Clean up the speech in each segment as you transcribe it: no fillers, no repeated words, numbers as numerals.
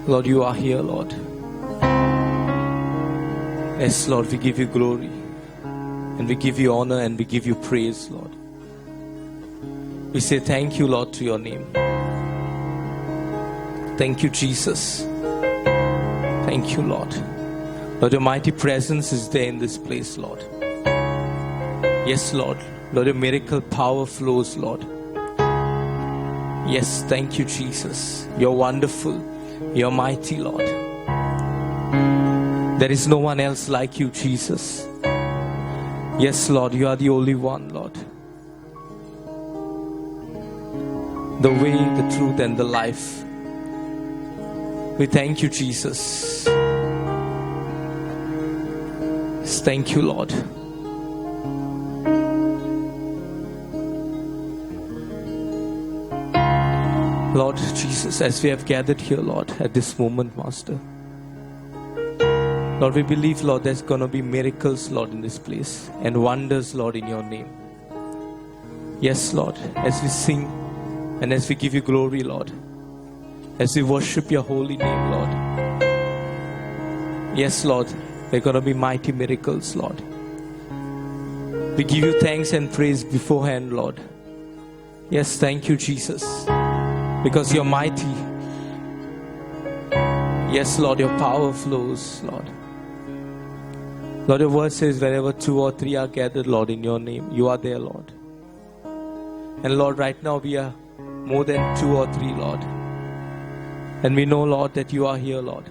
Lord, you are here, Lord. Yes, Lord, we give you glory. And we give you honor and we give you praise, Lord. We say thank you, Lord, to your name. Thank you, Jesus. Thank you, Lord. Lord, your mighty presence is there in this place, Lord. Yes, Lord. Lord, your miracle power flows, Lord. Yes, thank you, Jesus. You're wonderful. You're mighty, Lord. There is no one else like you, Jesus. Yes, Lord, you are the only one, Lord. The way, the truth, and the life. We thank you, Jesus. Thank you, Lord. Lord Jesus, as we have gathered here, Lord, at this moment, Master. Lord, we believe, Lord, there's going to be miracles, Lord, in this place. And wonders, Lord, in your name. Yes, Lord, as we sing and as we give you glory, Lord. As we worship your holy name, Lord. Yes, Lord, there are going to be mighty miracles, Lord. We give you thanks and praise beforehand, Lord. Yes, thank you, Jesus. Because you're mighty. Yes, Lord, your power flows, Lord. Lord, your word says wherever 2 or 3 are gathered, Lord, in your name, you are there, Lord. And Lord, right now we are more than 2 or 3, Lord. And we know, Lord, that you are here, Lord.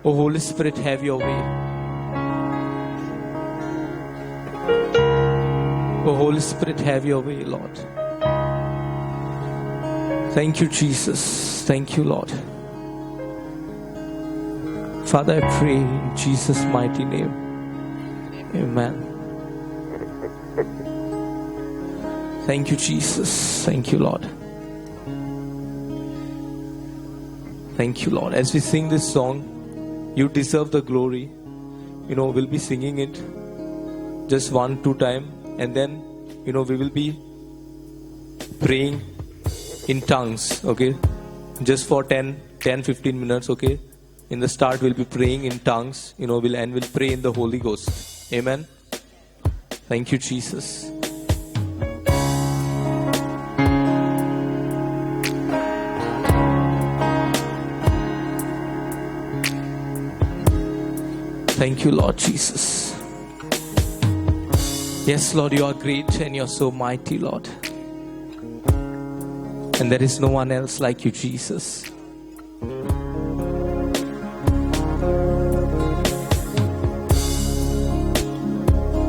Oh, Holy Spirit, have your way. Oh, Holy Spirit, have your way, Lord. Thank you, Jesus. Thank you, Lord. Father, I pray in Jesus' mighty name. Amen. Thank you, Jesus. Thank you, Lord. Thank you, Lord. As we sing this song, you deserve the glory. You know, we'll be singing it just 1-2 times. And then, you know, we will be praying in tongues, okay? Just for 10-15 minutes, okay? In the start, we'll be praying in tongues, you know, we'll pray in the Holy Ghost. Amen. Thank you, Jesus. Thank you, Lord Jesus. Yes, Lord, you are great and you're so mighty, Lord. And there is no one else like you, Jesus.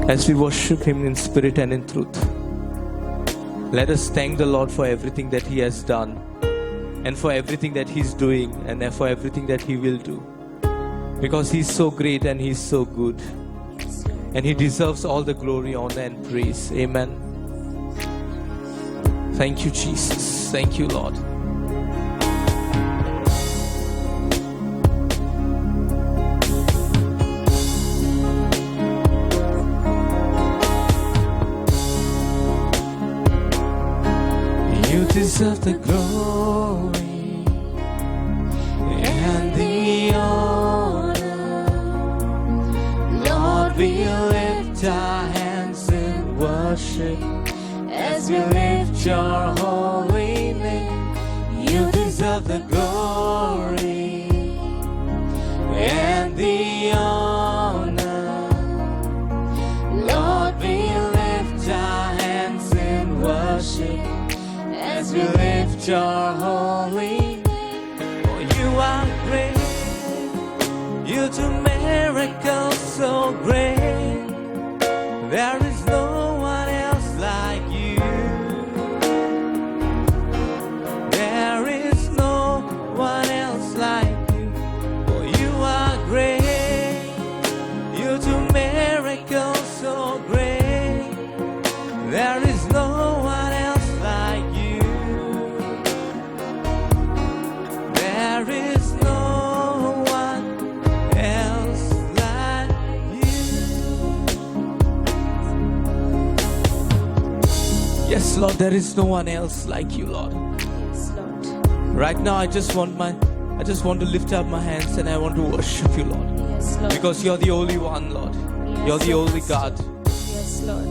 As we worship Him in spirit and in truth, let us thank the Lord for everything that He has done, and for everything that He's doing, and for everything that He will do. Because He's so great and He's so good. And He deserves all the glory, honor, and praise. Amen. Thank you, Jesus. Thank you, Lord. You deserve the glory and the honor. Lord, we lift our hands in worship as we lift your holy name. You deserve the glory and the honor. Lord, we lift our hands in worship as we lift your holy name. For you are great, you do miracles so great. There is no one else like you. There is no one else like you. For you are great, you do miracles so great. There is no one else like you. There is no one else like you. Yes, Lord, there is no one else like you, Lord. Yes, Lord. Right now, I just want I just want to lift up my hands and I want to worship you, Lord. Yes, Lord. Because you're the only one, Lord. Yes, You're the Lord. only God. Yes, Lord.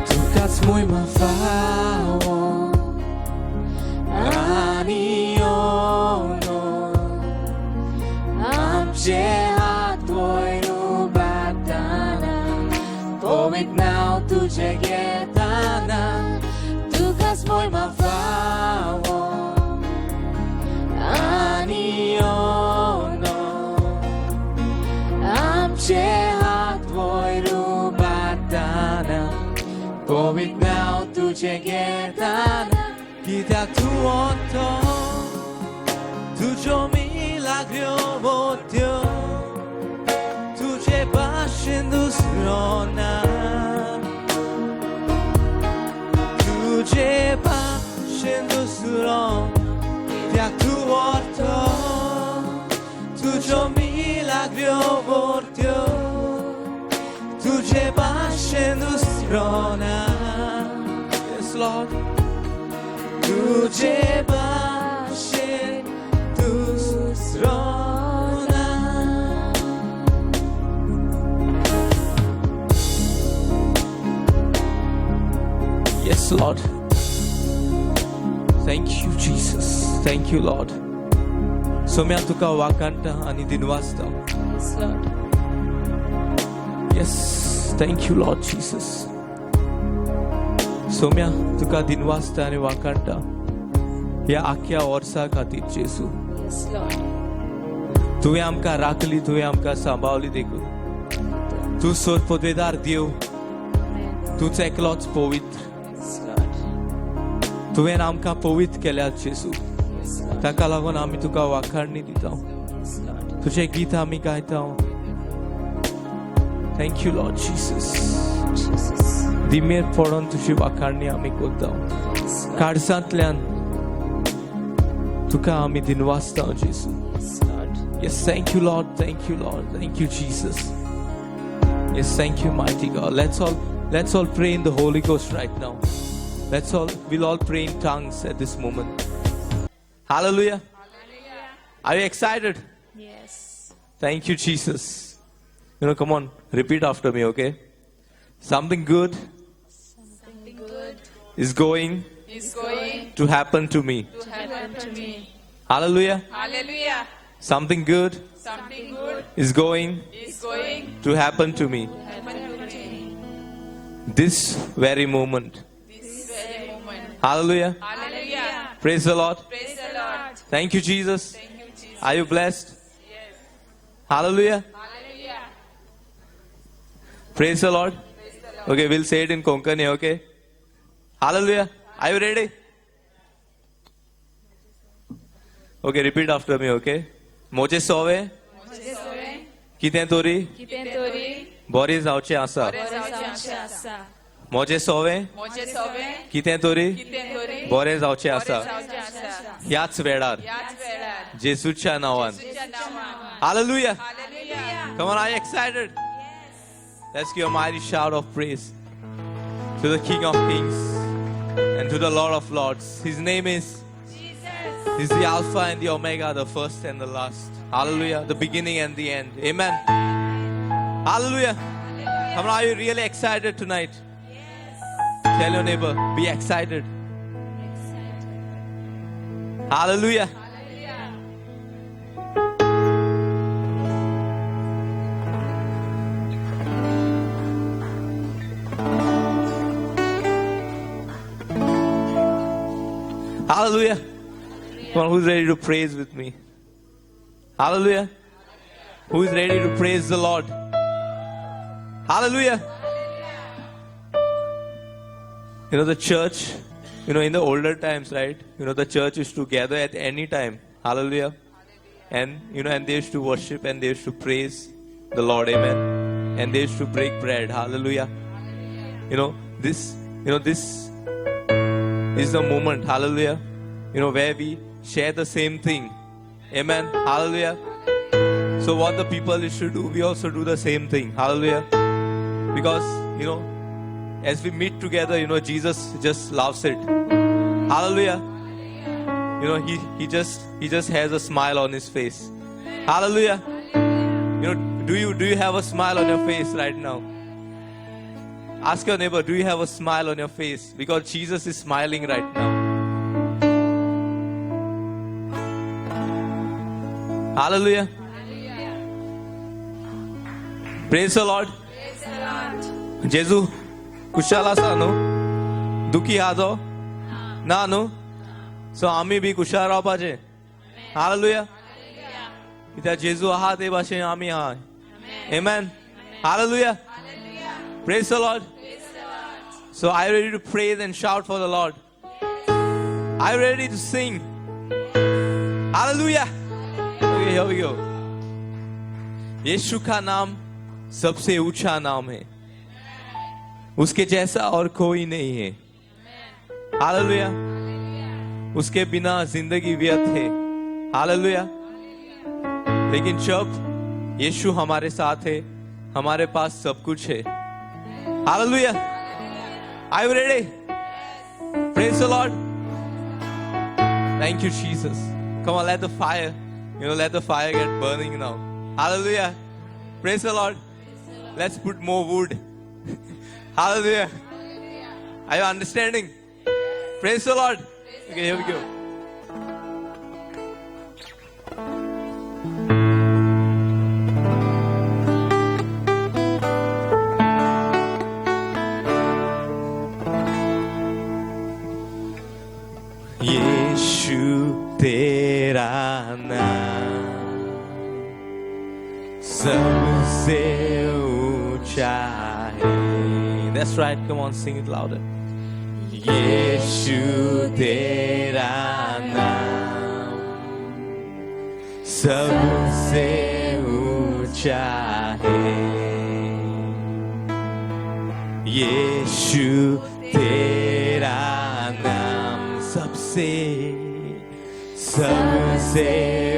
Tukas mo'y mafawo Aniono Amchehat tvoj nubatana Poved now tujhe getana Tukas mo'y mafawo Aniono Amchehat tvoj nubatana Poved now tujhe getana Kita tuoto Tujo milagro vodyo Tuje bashendu srona Tuje bashendu srona Kita tuoto Tujo milagro vodyo Tuje bashendu srona Yes, Lord. Tujhe bashendu srona. Yes, Lord. Thank you, Jesus. Thank you, Lord. Somya tuka wakanta ani dinwasta. Yes, Lord. Yes, thank you, Lord Jesus. Somya tuka dinwasta ani wakanta. या आख्या वर्सा खातीर जेसू Yes, Lord. तुवें आमकां राखली तुवें आमकां सांबाळली देखून तूं सोद पदवेदार देव Amen. तूंच एकलोच पवित्र Yes, Lord. तुवें आमकां पवित्र केल्यात जेसू Yes, Lord. ताका लागून आमी तुका वाखाणणी दिता Yes, Lord. तुजें गीत आमी गायता thank you Lord Jesus Jesus. दिमेर पडोन तुजी वाखाणणी आमी करता Yes, Lord. काळजांतल्यान तुका आमी दिनवासता जेसू Yes, Lord. Yes, thank you, Lord. Thank you, Lord. Thank you, Jesus. Yes, thank you, mighty God. Let's all pray in the Holy Ghost right now. We'll all pray in tongues at this moment. Hallelujah. Are you excited? Yes. Thank you, Jesus. Come on, repeat after me, okay? Something good Something good is going is going to happen to me. to happen to me. Hallelujah. Hallelujah. Something good Something good is going is going to happen to me. to happen to me. This very moment. This very moment. Hallelujah. Hallelujah. Praise the Lord. Praise the Lord. Thank you, Jesus. Thank you, Jesus. Are you blessed? Yes. Hallelujah. Hallelujah. Praise the Lord. Praise the Lord. Okay, we'll say it in Konkani, okay? Hallelujah. Are you ready? Okay, repeat after me, okay? Moje sove, Moje sowe, kiten tori, kiten tori, bori zawche asa. bore zawche asa. Moje sove, Moje sowe, kiten tori, kiten tori, bore zawche bore asa. zawche asa. ह्याच वेळार Yad velar. जेसूच्या नावान. Tuja naman. Hallelujah. Hallelujah. Come on, are you excited? Let's give a mighty shout of praise to the King of Kings and to the Lord of Lords. His name is Jesus. He's the Alpha and the Omega, the first and the last. Hallelujah. The beginning and the end. Amen. Hallelujah. Come on, are you really excited tonight? Tell your neighbor, be excited. Hallelujah. Hallelujah. Hallelujah. Come on, who's ready to praise with me? Hallelujah. Who is ready to praise the Lord? Hallelujah. The church, in the older times, right? The church used to gather at any time. Hallelujah. And, and they used to worship and they used to praise the Lord. Amen. And they used to break bread. Hallelujah. This is the moment. Hallelujah. Where we share the same thing. Amen. Hallelujah. So what the people used to do, we also do the same thing. Hallelujah. Because, as we meet together, Jesus just loves it. Hallelujah. He just has a smile on his face. Hallelujah. Do you have a smile on your face right now? Ask your neighbor, do you have a smile on your face? Because Jesus is smiling right now. Hallelujah. Praise the Lord. Jesu, kushala sa no? Duki hazo? Na no? So ami bi kushara paje. Hallelujah. Ita Jesu ahate bashe ami ha. Amen. Hallelujah. Praise the Lord. So are you ready to praise and shout for the Lord? Are you ready to sing? Hallelujah. Okay, here we go. यीशु का नाम सबसे ऊंचा नाम है, उसके जैसा और कोई नहीं है. हालेलुया. उसके बिना जिंदगी व्यर्थ है. हालेलुया. लेकिन जब यीशु हमारे साथ है, हमारे पास सब कुछ है. Hallelujah. Are you ready? Praise the Lord. Thank you, Jesus. Come on, let the fire, let the fire get burning now. Hallelujah. Praise the Lord. Let's put more wood. Hallelujah. Are you understanding? Praise the Lord. Okay, here we go. यीशु तेरा नाम सबसे ऊंचा है. That's right. Come on, sing it louder. यीशु तेरा नाम सबसे ऊंचा है. यीशु तेरा नाम सबसे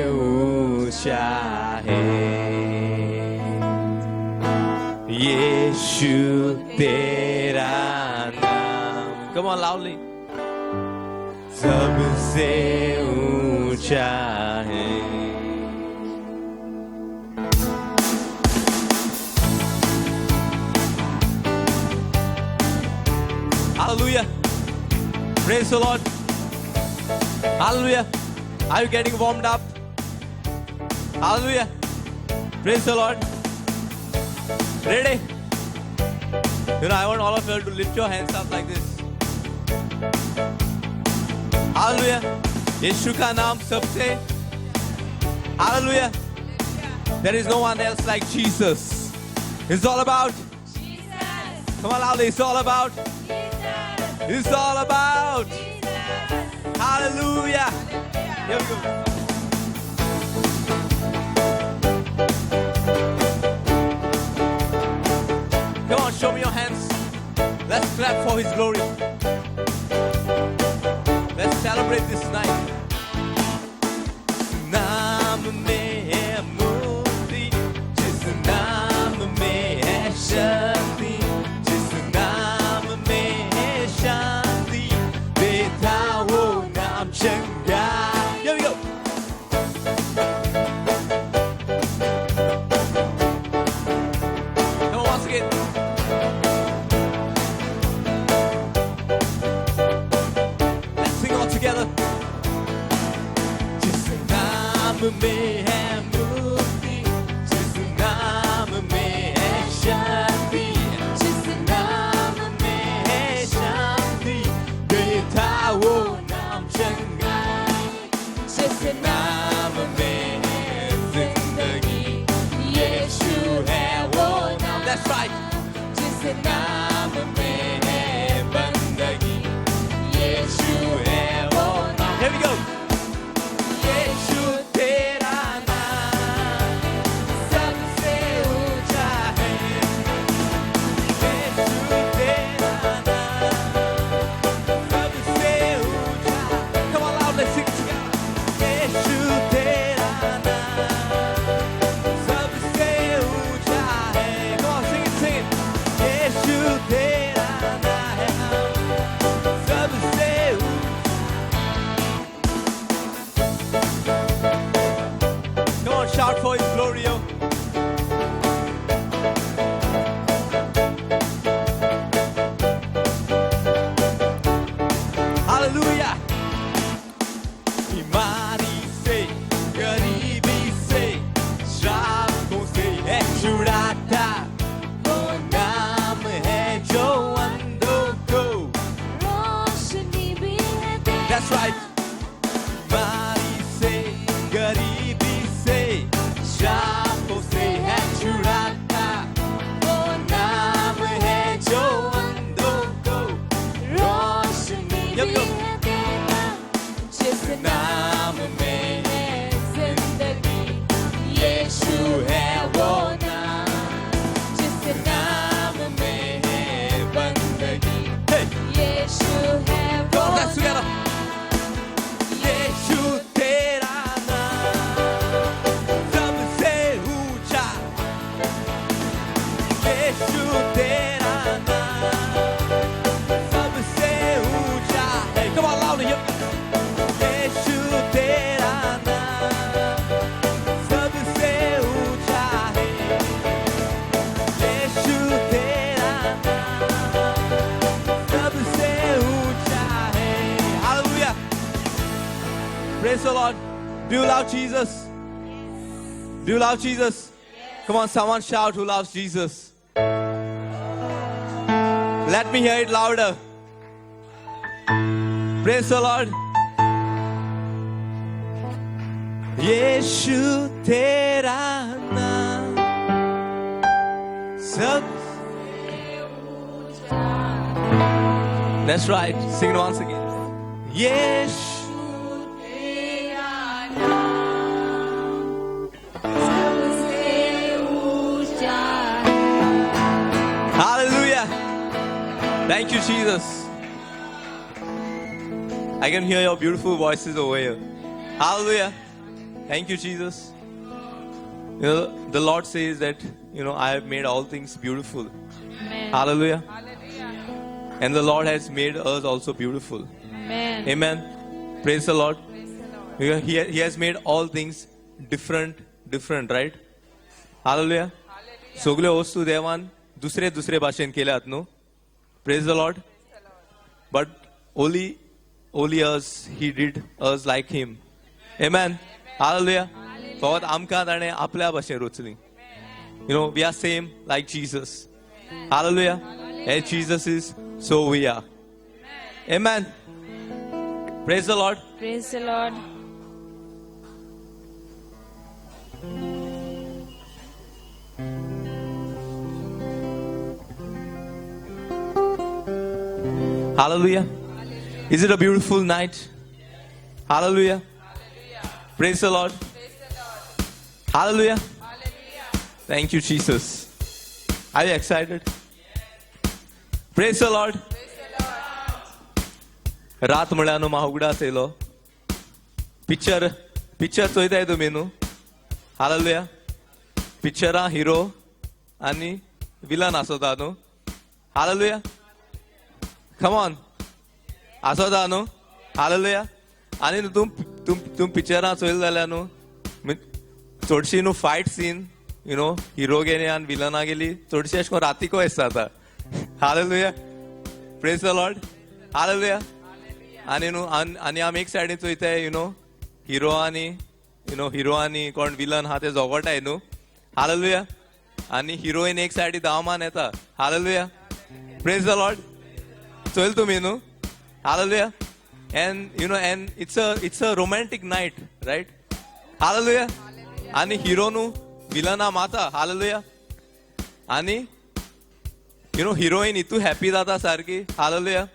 ऊंचा है. यीशु तेरा नाम, come on loudly, सबसे ऊंचा है. Hallelujah. Praise the Lord. Hallelujah. Are you getting warmed up? Hallelujah. Praise the Lord. Ready? I want all of you to lift your hands up like this. Hallelujah. यीशु का नाम सबसे. Hallelujah. There is no one else like Jesus. It's all about Jesus. Come on loudly. It's all about Jesus. It's all about Jesus. Hallelujah. Here we go. Come on, show me your hands. Let's clap for His glory. Let's celebrate this night. नाम में है मुक्ति, जिस नाम में है शक्ति, जिस नाम में है शांति, देता वो नाम चंगा. Here we go. Come on, once again. That's right. बीमारी से, गरीबी से, शापों से है छुड़ाता, वो नाम है जो अंधों को रोशनी है देता, जिस नाम में है जिंदगी, यीशु है वो नाम, जिस नाम में है बंदगी. Hey! यीशु है वो Come on, let's together. यीशु तेरा नाम सबसे ऊंचा. यीशु तेरा नाम सबसे ऊंचा है. Come on, louder here. यीशु तेरा नाम सबसे ऊंचा है. यीशु तेरा नाम सबसे ऊंचा है. Hallelujah. Praise the Lord. Do you love Jesus? Do you love Jesus? Come on, someone shout who loves Jesus. Let me hear it louder. Praise the Lord. यीशु तेरा नाम सब. That's right. Sing it once again. Yeshu Hallelujah. Thank you, Jesus. I can hear your beautiful voices over here. Hallelujah. Thank you, Jesus. You know, the Lord says that, I have made all things beautiful. Amen. Hallelujah. Hallelujah. And the Lord has made us also beautiful. Amen. Amen. Praise the Lord. Praise the Lord. He has made all things different, right? Hallelujah. Hallelujah. सगळे वस्तू देवान दुसरे भाशेन केल्यात न्हू. Praise the Lord. But only us, He did us like Him. Amen. Hallelujah. फकत आमकां ताणें आपल्या भाशेन रचली. We are same like Jesus. Hallelujah. As Jesus is, so we are. Amen. Praise the Lord. Praise the Lord. Hallelujah. Is it a beautiful night? Hallelujah. Praise the Lord. Hallelujah. Thank you, Jesus. Are you excited? Praise the Lord. रात म्हळ्यार न्हू म्हाका उगडास येयलो. Picture चोयताय तुमी न्हू. Hallelujah. पिक्चरां हिरो आनी villain आसोता न्हू. हालेलुया. Come on. आसोता न्हू. हालेलुया. आनी तुम पिक्चरां चोयले जाल्यार न्हू चडशी न्हू फायट सीन हिरो गेली आनी विलना गेली चडशी अशें करून रातीको दिसता. Hallelujah. Praise the Lord. Hallelujah. आनी आमी एक सायडीन चोयताय हिरो आनी कोण विलन आहा ते झगडटाय न्हू. हालेलुया. आनी हिरोईन एक सायडी धांवमान येता. Hallelujah. Praise the Lord. Choyal तुमी न्हू. Hallelujah. And it's a romantic night, right? Hallelujah. Ani hero nu vilana mata. Hallelujah. Ani heroine itu happy data sarki. Hallelujah.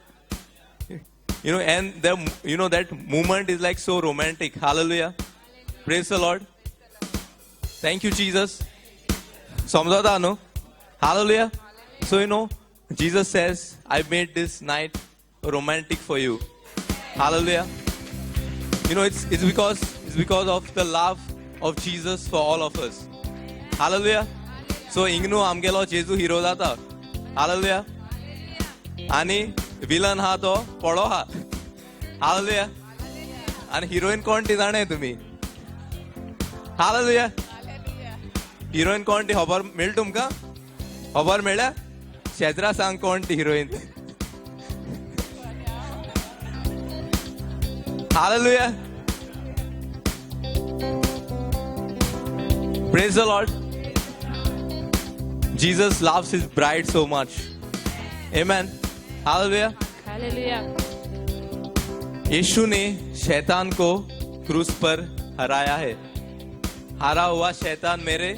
And that moment is like so romantic. Hallelujah. Praise the Lord. Thank you, Jesus. Samjhata no. Hallelujah. So Jesus says, I made this night romantic for you. Hallelujah. It's because of the love of Jesus for all of us. Hallelujah. So ingnu amgelo Jesu hero data. Hallelujah. Ani villain ha to podo ha. Hallelujah. And heroine kon ti jane tumi. Hallelujah. Heroine kon ti hobar mil tumka? Hobar mela? Shedra sang kon ti heroine. Hallelujah. Praise the Lord. Jesus loves his bride so much. Amen. Hallelujah. Hallelujah. यीशु ने शैतान को क्रूस पर हराया है. हारा हुआ शैतान मेरे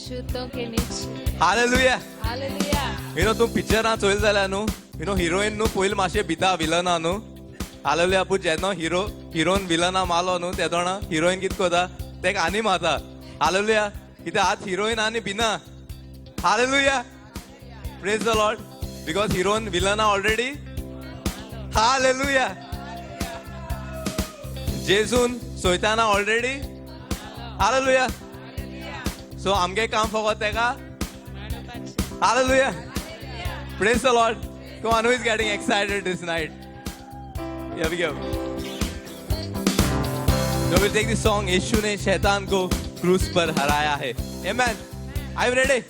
जूतों के नीचे. हालेलुया. हालेलुया. तू पिक्चरां चोयल जाल्यार न्हू हिरोईन न्हू पयलीं मातशें भिता विलना न्हू. हालेलुया. पूण जेन्ना हिरोन विलना मारलो न्हू तेदोणा हिरोईन कितें करता तेका आनी मारता. हालेलुया. कित्याक आतां हिरोईन आनी भिना. Hallelujah. Praise the Lord. Because हिरोन विलना ऑलरेडी. हालेलुया. जेजून सोयताना ऑलरेडी. हालेलुया. सो आमगे काम फकत तेका. Hallelujah. Praise the Lord. Come on, who is getting excited this night? Here we go. So we'll take this song. यीशु ने शैतान को क्रूस पर हराया है. Amen. Are you ready?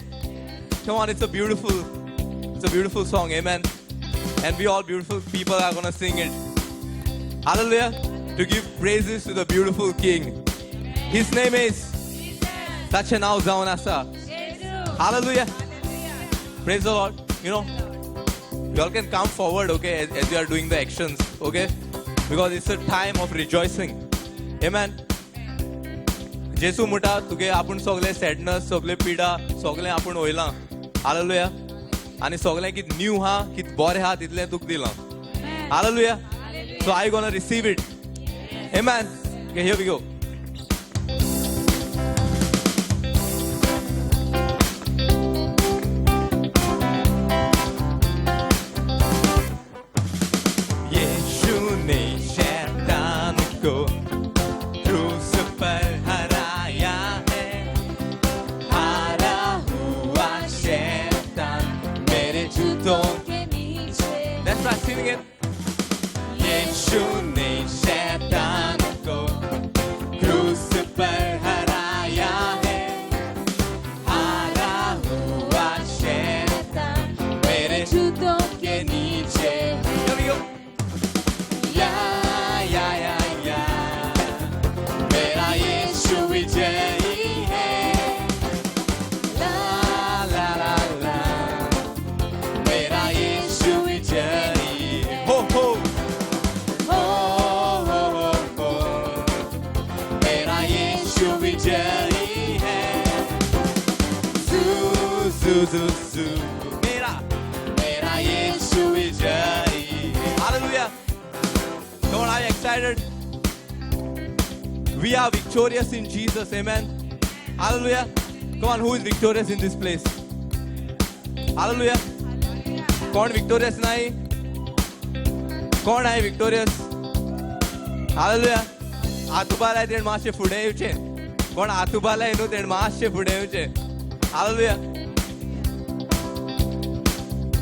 Come on, it's a beautiful song. Amen. And we all beautiful people are gonna sing it. Hallelujah. To give praises to the beautiful King. His name is Sachanau Zaunasa. Hallelujah. Praise the Lord. You all can come forward, okay, as you are doing the actions, okay? Because it's a time of rejoicing. Amen. जेसू मुटा तुगे आपुण सगळे सॅडनस सगळे पिडा सगळे आपुण वयलां. Hallelujah. आनी सगळे कित न्यू हा कित बरें हा तितलें तुका दिलां. Hallelujah. So are you gonna receive it? Amen. Okay, here we go. Let's try singing it. यीशु ने शैतान को क्रूस पर हराया है. हारा हुआ शैतान मेरे जूतों के नीचे. Here we go. या मेरा यीशु विजयी है. ला ला ला ला मेरा यीशु विजयी है. हो हो मेरा यीशु विजयी है. Zu मेरा यीशु विजयी है. Hallelujah. Come on, are you excited? We are victorious in Jesus. Amen. Hallelujah. Come on, who is victorious in this place? Hallelujah. कौन victorious नहीं? कौन आहे victorious? Hallelujah. आतुबाला तेण मातशें फुडें येवचें. कोण आतुबाला न्हू तेण मातशें फुडें येवचें. Hallelujah.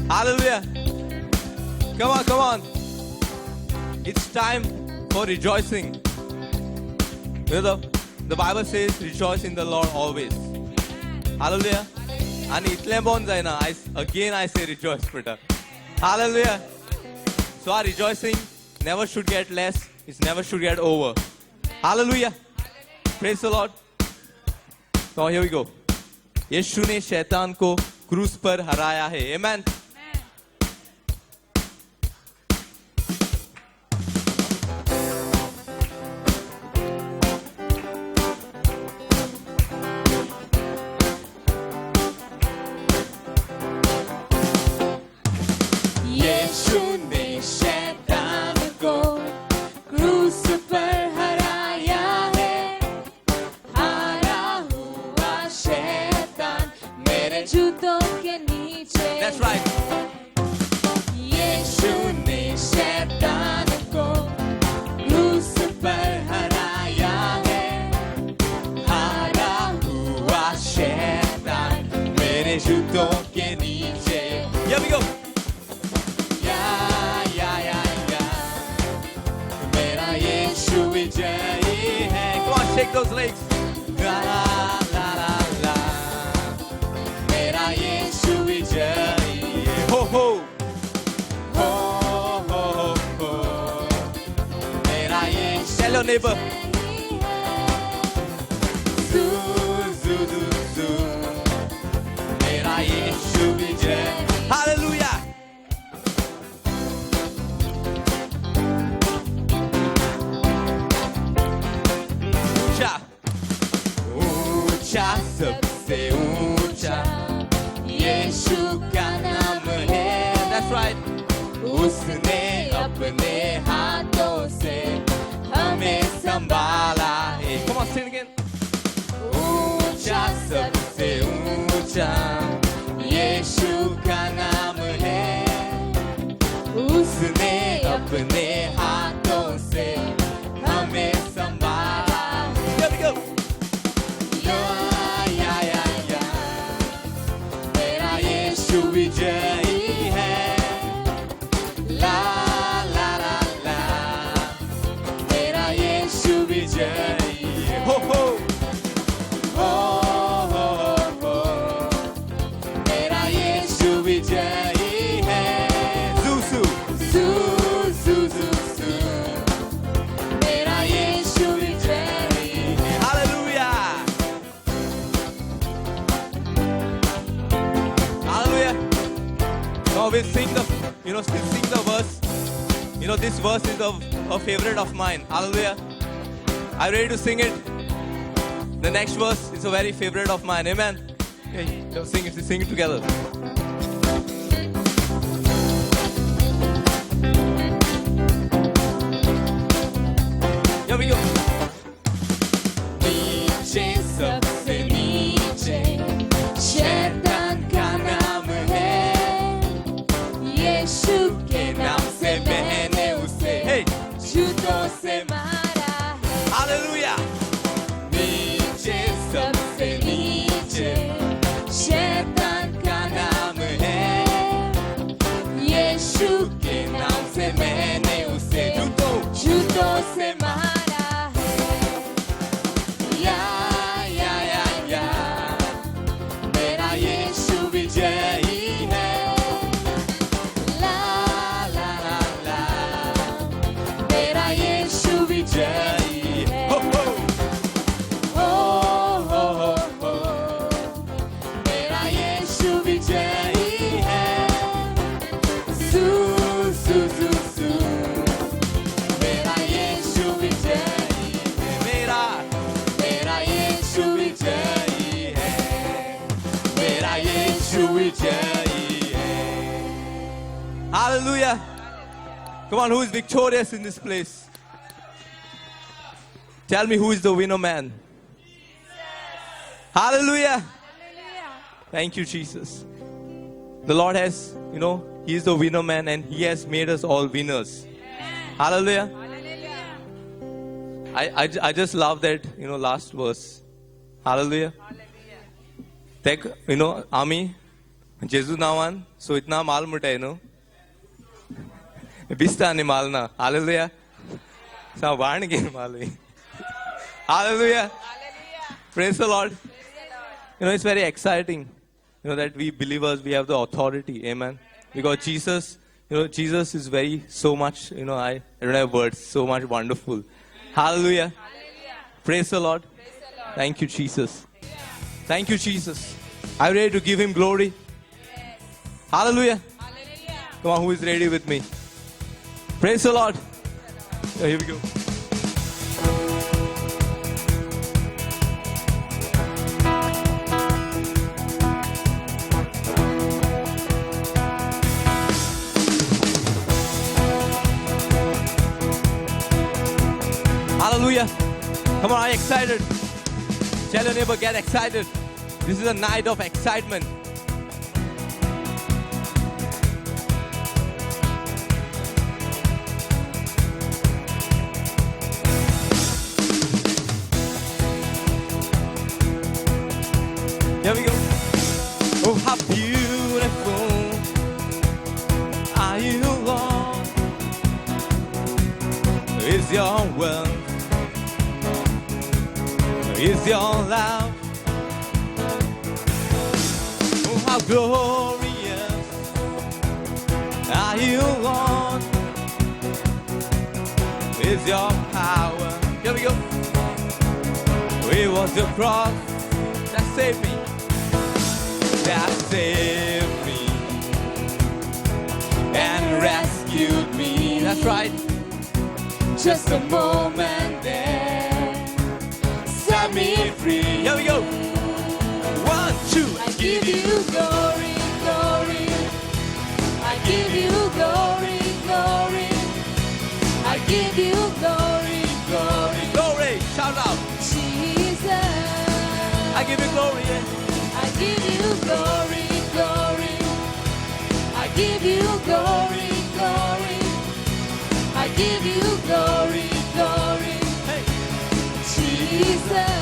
Hallelujah. Come on. It's time for rejoicing. The Bible says rejoice in the Lord always. Hallelujah. And itle bon zaina. Again I say rejoice, brother. Hallelujah. So our rejoicing never should get less. It never should get over. Hallelujah. Praise the Lord. So here we go. यीशु ने शैतान को क्रूस पर हराया है. Amen. यीशु ने शैतान को क्रूस पर हराया है. हारा हुआ शैतान मेरे जूतों के नीचे. That's right. यीशु ने शैतान को क्रूस पर हराया है. हारा हुआ शैतान मेरे जूतों के नीचे. Here we go. मेरा यीशु विजयी है. Come on, shake those legs. La la la la. मेरा यीशु विजयी है. Ho ho. Ho ho ho. मेरा यीशु. Tell your neighbor. Zu zu zu zu. मेरा यीशु विजयी. Hallelujah. this verse is a favorite of mine. Hallelujah. Are you ready to sing it? The next verse is a very favorite of mine. Amen. Hey, let's sing it together. Here we go. नीचे सबसे नीचे शैतान का नाम है यीशु के नाम से मैंने उसे Hey. जूतों से मारा है Hallelujah. नीचे सबसे नीचे शैतान का नाम है यीशु के नाम से मैंने उसे जूतों से मारा है या मेरा यीशु विजयी है ला ला ला ला मेरा यीशु विजयी है Ho, ho. हो मेरा यीशु विजयी है सू सू सू सू मेरा यीशु विजयी है मेरा यीशु विजयी है मेरा यीशु विजयी है Hallelujah. Come on, who is victorious in this place? Tell me who is the winner man. Hallelujah. Thank you, Jesus. The Lord has, He is the winner man and He has made us all winners. Hallelujah. I just love that, last verse. Hallelujah. Tek, Ami, Jesu nawan, so itna mal mutay, Bista ni malna. Hallelujah. Sa varn ge malai. Hallelujah. Praise the Lord. It's very exciting, that we believers, we have the authority. Amen. Because Jesus, Jesus is so much, I don't have words, so much wonderful. Hallelujah. Praise the Lord. Thank you, Jesus. Thank you, Jesus. Are you ready to give Him glory? Hallelujah. Come on, who is ready with me? Praise the Lord. Here we go. Hallelujah. Come on, are you excited? Tell your neighbor, get excited. This is a night of excitement. Here we go. Oh, how beautiful are you, Lord? Is your will, is your love. Oh, how glorious are you, Lord? Is your power. Here we go. It was your cross that saved me. That saved me and rescued me. That's right. Just a moment there set me free. Here we go. 1, 2. I give you glory, glory. I give you glory, glory. I give you glory, glory. Glory. Shout out. Jesus. I give you glory. I give you glory, glory. I give you glory, glory. I give you glory, glory. Hey. Jesus.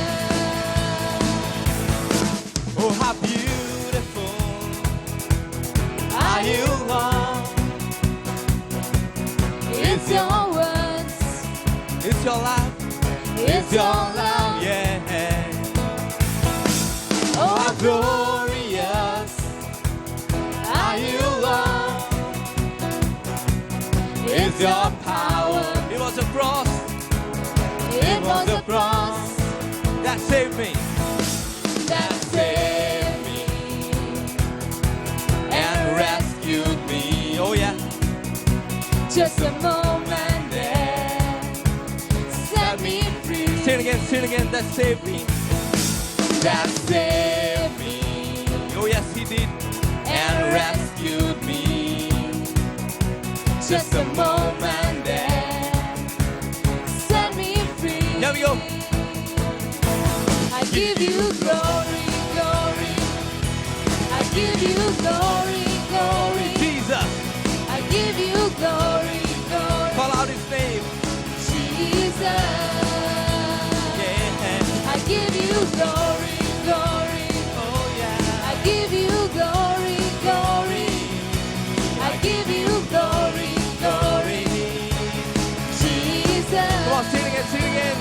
Oh, how beautiful are you, Lord? It's your words. It's your life. It's your love. Yeah. Oh, How glorious are you, Lord? It's your power. It was a cross. It was a cross that saved me. that saved me And rescued me. Oh yeah. just a moment Sing it again, that saved me. That saved me Oh yes, He did. and rescued me. Just a moment there set me free. Here we go. I give you glory, glory. I give you glory, glory. Jesus. I give you glory, glory. Call out His name. Jesus. Yeah. I give you glory, glory. Oh yeah. I give you glory, glory. I give you glory, glory. Jesus. Come on, sing again.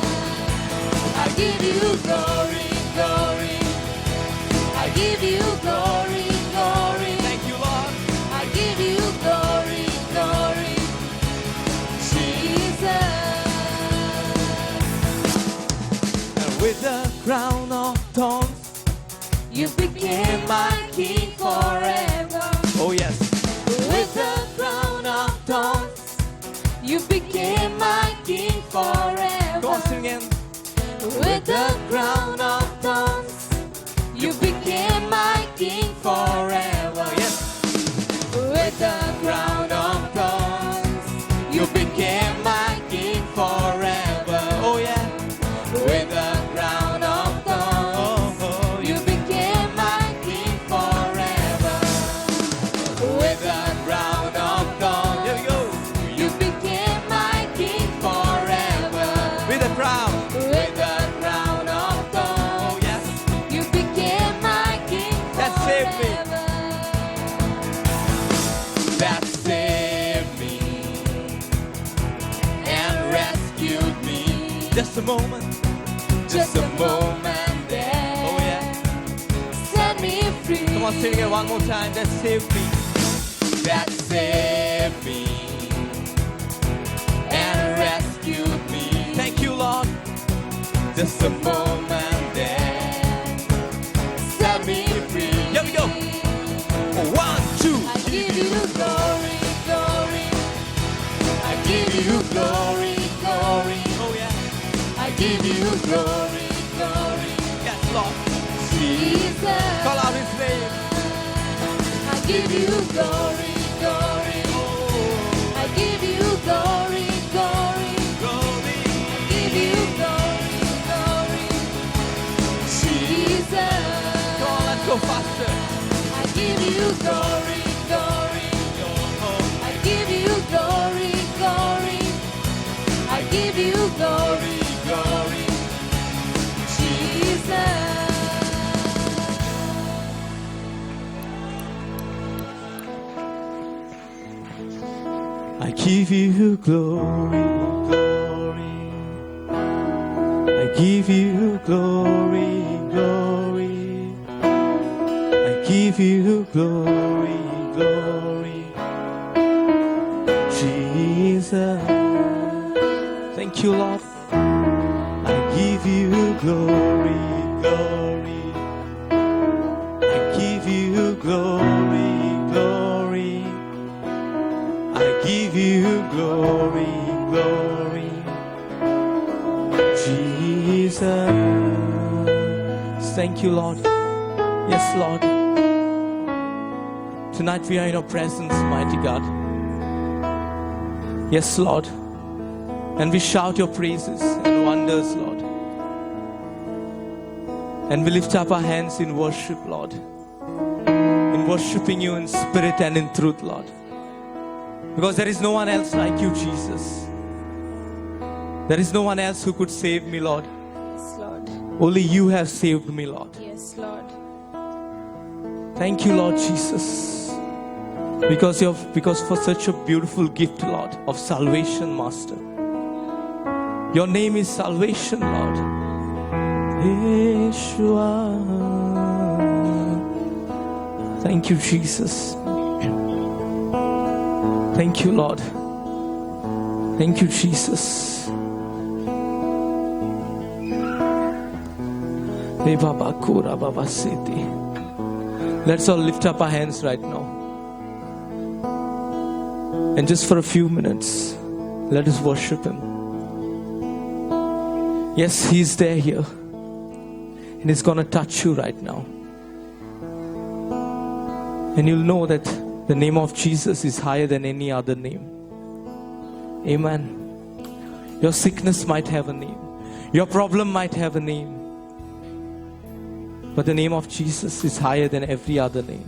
I give you glory, glory. I give you glory, glory. Thank you, Lord. I give you glory, glory. Jesus. And with the crown of thorns. You became my king forever. Oh yes. With the crown of thorns, you became my king forever. Come on, sing again. With the crown of thorns, you became my king forever. Yes. With the crown of thorns, you became my king forever. Oh yeah. With the crown of thorns, Oh, you became my king forever. With the crown of thorns, here we go. you became my king forever. With the crown. With the crown of thorns, Oh yes. you became my king That saved me. forever. That saved me and rescued me. Just a moment. Just a moment there. Oh yeah. Set me free. Come on, sing it one more time. That saved me. That saved me and rescued me. Thank you, Lord. Just a moment there. Set me free. Here we go. 1, 2. I give you glory, glory. I give you glory, glory. Oh yeah. I give you glory, glory. Yes, Lord. Jesus. Call out His name. I give you glory, glory. Oh, I give you glory, glory. glory. I give you glory, glory. Jesus. Come on, let's go faster. I give you glory, glory. Oh, I give you glory, glory. I give you glory, glory. Jesus. I give you glory, glory. I give you glory, glory. I give you glory, glory. Jesus. Thank you, Lord. I give you glory, glory. I give you glory, glory. I give you glory, glory. Jesus. Thank you, Lord. Yes, Lord. Tonight we are in your presence, mighty God. Yes, Lord. And we shout your praises and wonders, Lord. And we lift up our hands in worship, Lord. In worshiping you in spirit and in truth, Lord. Because there is no one else like you, Jesus. There is no one else who could save me, Lord. Yes, Lord. Only you have saved me, Lord. Yes, Lord. Thank you, Lord Jesus. Because for such a beautiful gift, Lord, of salvation, Master. Your name is salvation, Lord. Yeshua. Thank you, Jesus. Thank you, Lord. Thank you, Jesus. Let's all lift up our hands right now. And just for a few minutes, let us worship Him. Yes, He's there here. And He's going to touch you right now. And you'll know that the name of Jesus is higher than any other name. Amen. Your sickness might have a name. Your problem might have a name. But the name of Jesus is higher than every other name.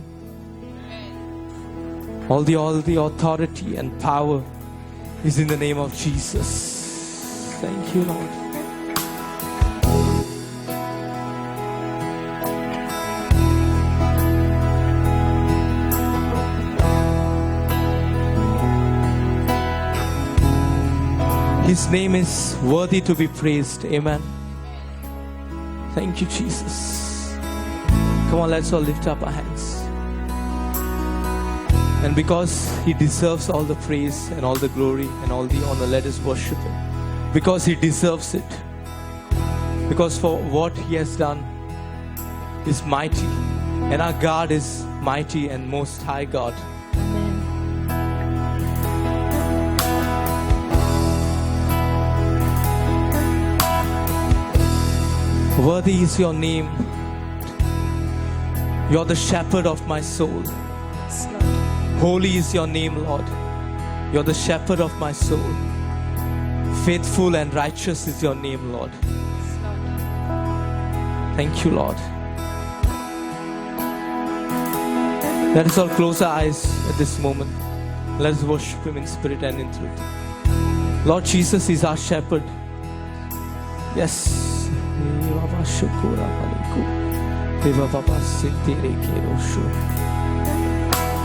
All the authority and power is in the name of Jesus. Thank you, Lord. His name is worthy to be praised. Amen. Thank you, Jesus. Come on, let's all lift up our hands. And because He deserves all the praise and all the glory and all the honor, let us worship Him. Because He deserves it. Because for what He has done is mighty. And our God is mighty and most high God. Worthy is your name. You're the shepherd of my soul. Holy is your name, Lord. You're the shepherd of my soul. Faithful and righteous is your name, Lord. Thank you, Lord. Let us all close our eyes at this moment. Let us worship Him in spirit and in truth. Lord Jesus is our shepherd. Yes.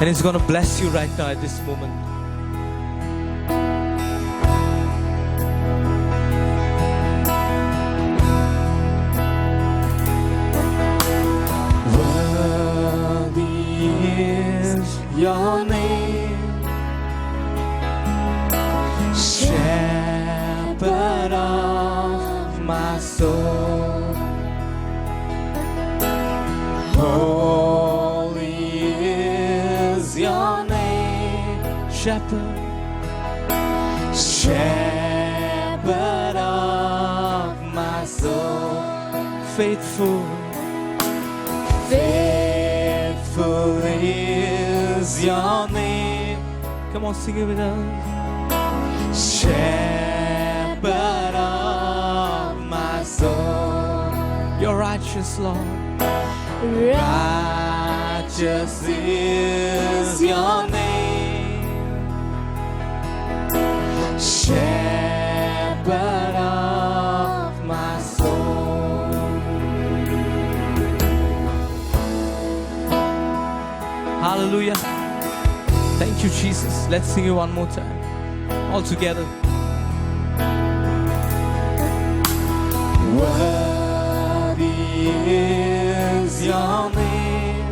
And He's going to bless you right now at this moment. Worthy is your name, Shepherd of my soul. Holy is your name, Shepherd, Shepherd of my soul. Faithful, faithful is your name. Come on, sing it with us. Shepherd of my soul. You're righteous, Lord. Righteous is your name, Shepherd of my soul. Hallelujah. Thank you, Jesus. Let's sing it one more time. All together. Worthy is your name,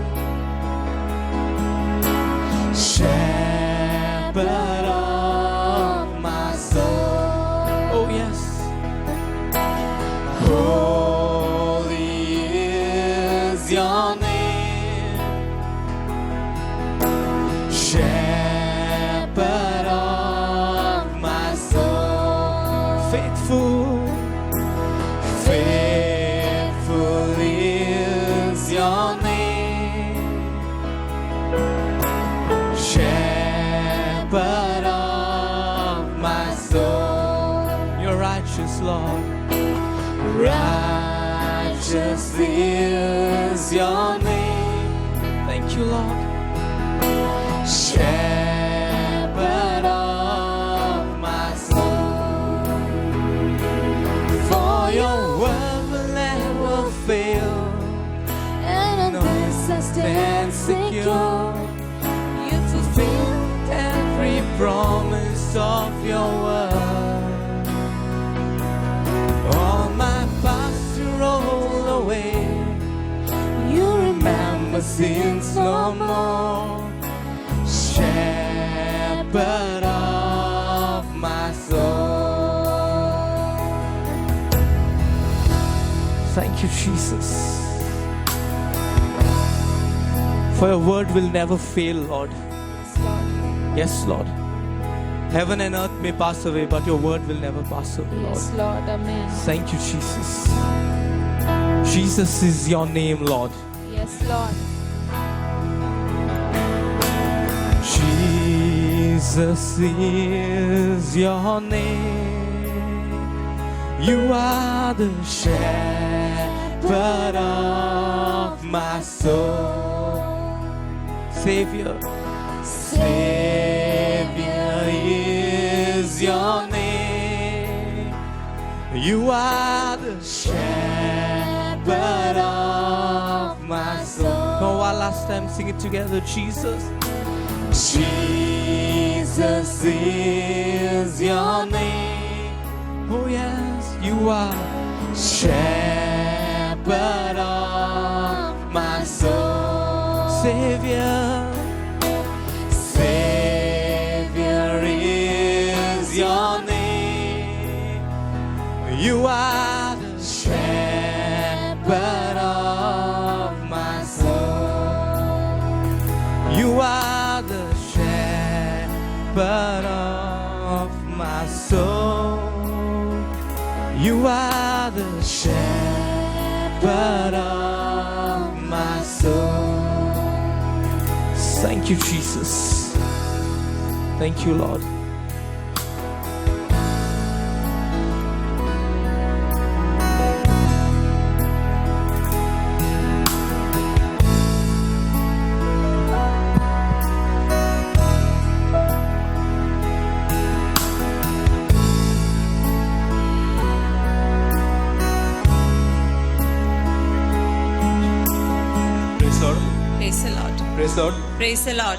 Shepherd of my soul. Oh yes. Holy is your name, Shepherd of my soul. Faithful, faithful is your name, Shepherd of my soul. You're righteous, Lord. Righteous is your name. Thank you, Lord. Shepherd of my soul. For your word will never fail, And on this I stand secure. You fulfill every promise of your word. All my past to roll away. You remember sins no more. Shepherd of my soul. Thank you, Jesus. For your word will never fail, Lord. Yes, Lord. Heaven and earth may pass away, but your word will never pass away, Lord. Yes, Lord. Amen. Thank you, Jesus. Jesus is your name, Lord. Yes, Lord. Jesus is your name. You are the shepherd of my soul. Savior, Savior is your name. You are the shepherd of my soul. Oh, one last time, sing it together. Jesus, Jesus is your name. Oh yes, you are shepherd of my soul. Savior, Savior is your name. You are the shepherd of my soul. You are the shepherd of my soul. You are the shepherd of my soul. Thank you, Jesus. Thank you, Lord. Praise Lord. Praise the Lord. Praise Lord. Praise the Lord.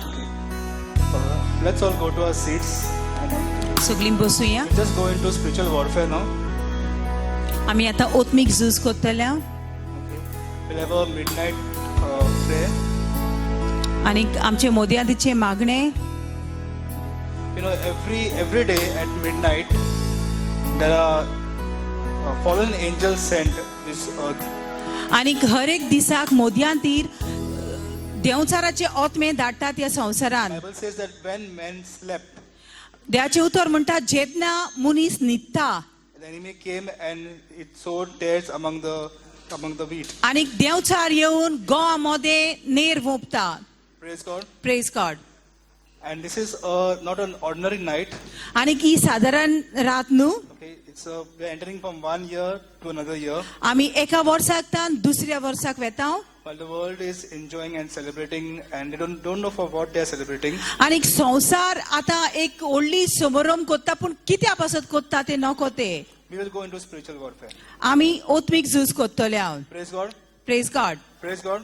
Let's all go to our seats and सगळीं बसूया. just go into spiritual warfare now. आमी आतां ओत्मीक झूज कोत्तल्या Okay. We'll have a midnight prayer. आनी आमचे मोदयादीचे मागणे You know, every day at midnight, there are fallen angels sent this earth. आनी हर एक दिसाक मोदयांतीर देवचाराचे ओत्मे धाडटात ह्या संवसारान. Bible says that when men slept, देवाचे उतर म्हणटा जेन्ना मनीस न्हिदता the enemy came and it sowed tares among the wheat. आनी देवचार येवन गोवा मोदे नेर वोपता. Praise God. Praise God. And this is not an ordinary night. आनी ही साधारण रात न्हू. Okay, we are entering from one year to another year. आमी एका वर्साकतान दुसऱ्या वर्साक वेता. While the world is enjoying and celebrating, and they don't know for what they are celebrating. आनी संवसार आतां एक व्हडली समारंभ कोत्ता पूण कित्या पासत कोत्ता ते नको ते. We will go into spiritual warfare. आमी ओत्मीक झूज कोत्तल्या. Praise God. Praise God. Praise God.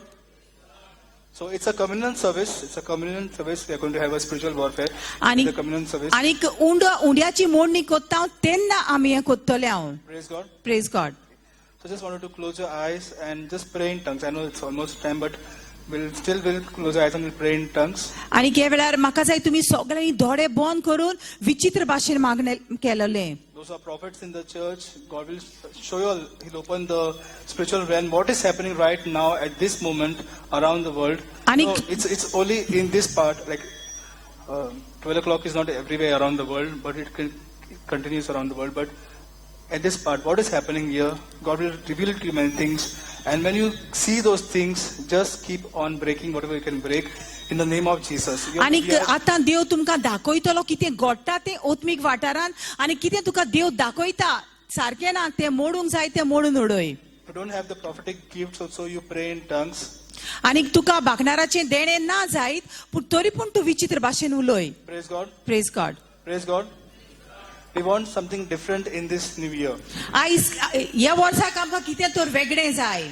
So it's a communion service. It's a communion service. We are going to have a spiritual warfare. आनी The communion service. आनीक उंड्याची मोडणी कोत्ता तेन्ना आमी हें कोत्तल्या. Praise God. Praise God. So just wanted to close your eyes and just pray in tongues. I know it's almost time, but we'll close our eyes and we'll pray in tongues. आनी हे वेळार म्हाका जाय तुमी सगळ्यांनी दोळे बंद करून विचित्र भाशेन मागणे केलेले. Those are prophets in the church. God will show you all. He'll open the spiritual realm. What is happening right now at this moment around the world? Ani- No, it's only in this part. Like 12 o'clock is not everywhere around the world, but it continues around the world. But at this part, what is happening here? God will reveal to you many things. And when you see those things, just keep on breaking whatever you can break in the name of Jesus. आनीक आतां देव तुमकां दाखयतलो कितें घडटा तें ओत्मीक वाठारान आनी कितें तुका देव दाखयता सारकें ना तें मोडूंक जाय तें मोडून उडय. If you don't have the prophetic gifts, also you pray in tongues. आनीक तुका भागणाराचें देणें ना जायत पूण तरी पूण तूं विचित्र भाशेन उलय. Praise God. Praise God. Praise God. We want something different in this new year. आयज ह्या वर्साक आमकां कितें तर वेगळें जाय.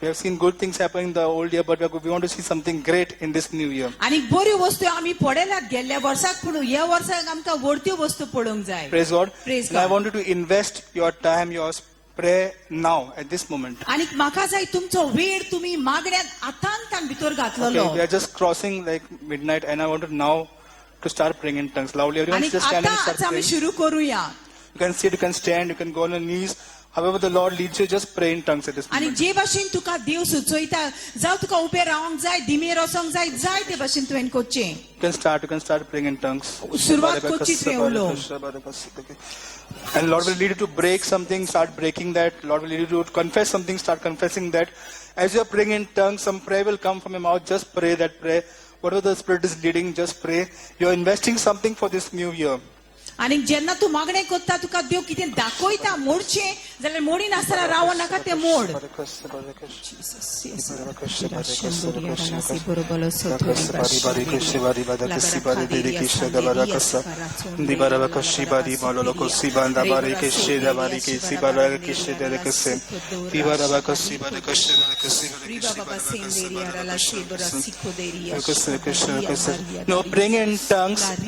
We have seen good things happen in the old year, but we want to see something great in this new year. आनीक बऱ्यो वस्तू आमी पळयल्यात गेल्ल्या वर्साक पूण ह्या वर्साक आमकां व्हडत्यो वस्तू पळोवंक जाय. Praise God. Praise And I God. want you to invest your time, your prayer now at this moment. आनीक म्हाका जाय तुमचो वेळ तुमी मागण्यात आतांतान भितर घातलेलो. Okay, we are just crossing like midnight, and I want to now to start praying in tongues loudly. Everyone आनीक just stand and आतां start आमी praying. सुरू करूया. You can sit, you can stand, you can go on your knees. however the Lord leads you, just pray in tongues at this आणि moment. जे भाशेन तुका देव सुचयता जावं तुका उबे रावंक जाय धिमेर वचोंक जाय जाय ते भाशेन तुवें करचें. You can start praying in tongues. सुरवात करची तुवें उलोवंक. And Lord will lead you to break something, start breaking that. Lord will lead you to confess something, start confessing that. As you are praying in tongues, some prayer will come from your mouth. Just pray that prayer. Whatever the Spirit is leading, just pray. You are investing something for this new year. आणि जेन्ना तूं मागणें करता तुका देव कितें दाखयता मोडचें जाल्यार मोडिनासतना रावो नाका तें mode. No, praying in tongues,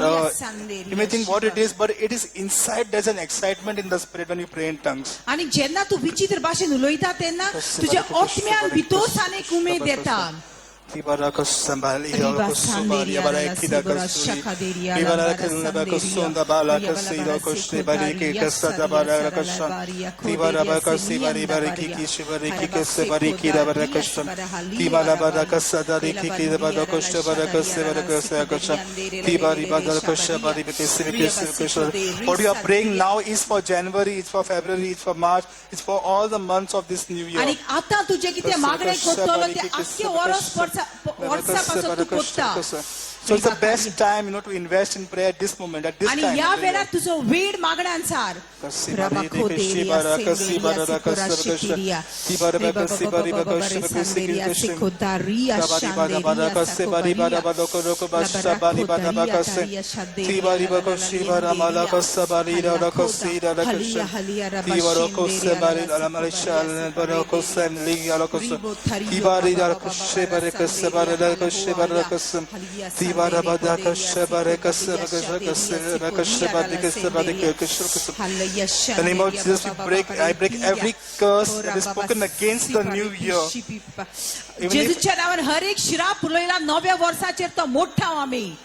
you may think what it is, but it is inside. There's an excitement in the Spirit when you pray in tongues. आणि जेन्ना तूं विचित्र भाशेन उलयता तेन्ना तुज्या आत्म्यान भितोरसान एक उमेद येता. What you are praying now is for January, it's for February, it's for March, it's for all the months of this new year. आणि आतां तुजें कितें मागणें करतलो तें आख्खें वर्सापासून तूं करता. So it's the best time, to invest in prayer at this moment, at this आणि time. ह्या वेळार तुजो वेळ मागण्यांसार In the name of Jesus, I break every curse that is spoken against the new year. जेजूच्या नांवान हर एक शिराप उलयला नव्या वर्साचेर तो मोडटा आमी.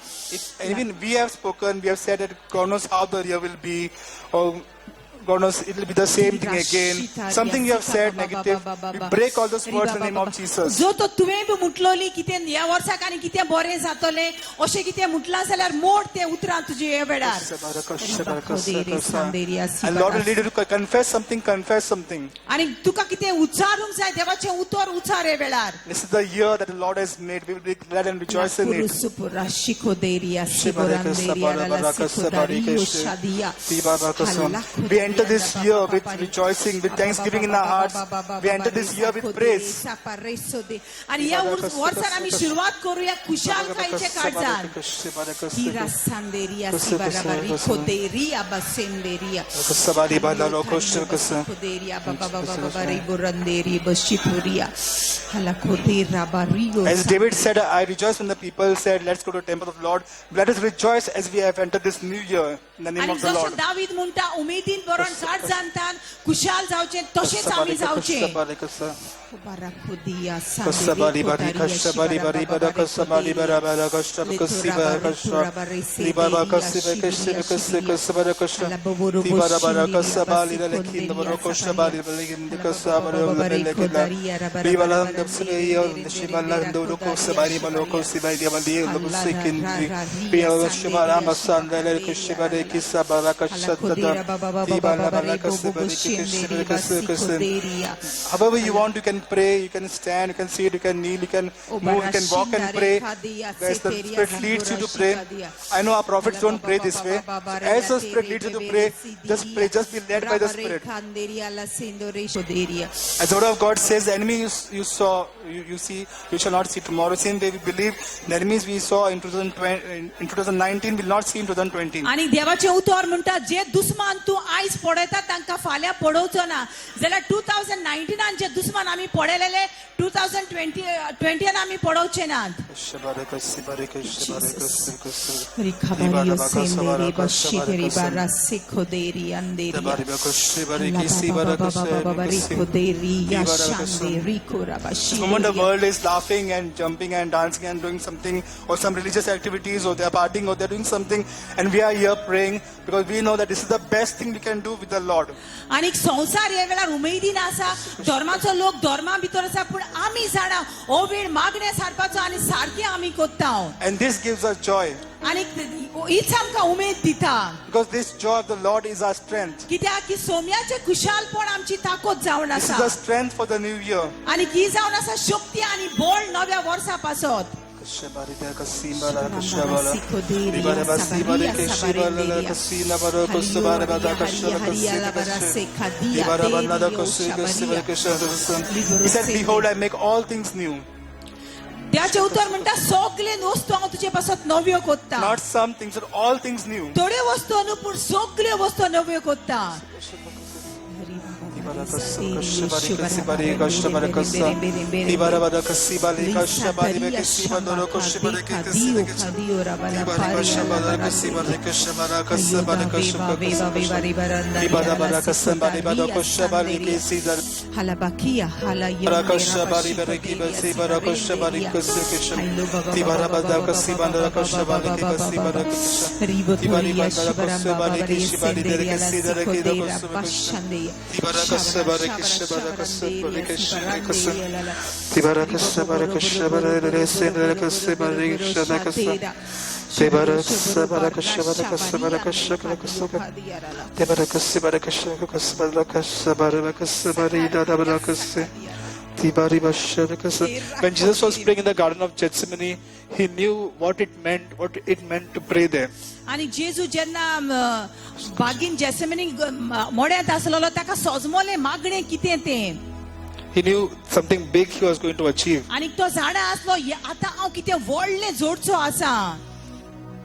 Even we have spoken, we have said that God knows how the year will be, or God knows it will be the same thing again. Something you have said negative, we break all those words in the name of Jesus. जो तो तुवें B मुटलोली कितें ह्या वर्साक आनी कितें बरें जातलें अशें कितें मुटलां जाल्यार मोड तें उतरां तुजे ह्या वेळार. And Lord will lead you to confess something. आणि तुका कितें उच्चारूंक जाय देवाचें उतर उच्चार ह्या वेळार. This is the year that the Lord has made. We will be glad and rejoice in it. We enter this year with rejoicing, with thanksgiving in our hearts. We enter this year with praise. आणि ह्या वर्सान आमी सुरवात करूया खुशालकायेच्या काळजान. हिरा सांदेरिया सिबाराबारी खोदेरिया बसेंदेरिया खोदेरिया बाबा बाबा बोरंदेरी बशिपुरिया हला खोदेरा बारियो. As David said, I rejoice when the people said, let's go to the temple of the Lord. Let us rejoice as we have entered this new year in the name आणि of the Lord. जसं दावीद म्हणटा उमेदीन बरोन साठ जाणतान खुशाल जावचें तशेंच आमी जावचें. बाराखोदिया Sanderi However you want, you can pray, you can stand, you can sit, you can kneel, you can move, you can walk and pray. As the Spirit leads you to pray. I know our prophets don't pray this way. As the Spirit leads you to pray, just pray, just be led by the Spirit. As the word of God says, the enemy you saw, you see, you shall not see tomorrow. Same way we believe the enemies we saw in 2019 will not see in 2020. आणि देवाचे उतर म्हणटा जे दुस्मान तूं आयज पळयता तांकां फाल्यां पळोवचो ना जाल्यार 2019 जे दुस्मान आमी पळयलेले 2020 आम्ही पडवचे नात रिखाबारियो सेंदेरी बशीदेरी बारासे खोदेरी Andheri The moment the world is laughing and jumping and dancing and doing something, or some religious activities, or they are partying, or they are doing something, and we are here praying because we know that this is the best thing we can do with the Lord. आणि संसार ह्या वेळार उमेदीन आसा धर्माचो लोक धर्मा भितर आसा पूण आमी जाणा हो वेळ मागणे सारपाचो आणि सारखे आमी कोत्ता And this gives us joy. आणि हीच आमकां उमेद दिता Because this joy of the Lord is our strength. कित्याक की सोम्याचे खुशालपण आमची ताकद जावन This is आसा the strength for the new year. आणि ही जावन आसा शक्ती आणि बळ नव्या वर्सा पासत He said, behold, I make all things new. त्याचे उत्तर म्हणटा सगळे वस्तू हांव तुजे पासत नव्यो कोत्ता Not some things, but all things new. थोड्यो वस्तू न्हू पूण सगळ्यो वस्तू नव्यो कोत्ता When Jesus was praying in the Garden of Gethsemane, he knew what it meant to pray there. आणि जेजू जेन्ना बागीन जेसेमनी मोड्यांत आसलेलो ताका सोजमोले मागणे कितें तें He knew something big he was going to achieve. आणि तो जाणा आसलो आतां हांव कितें व्हडलें जोडचो आसा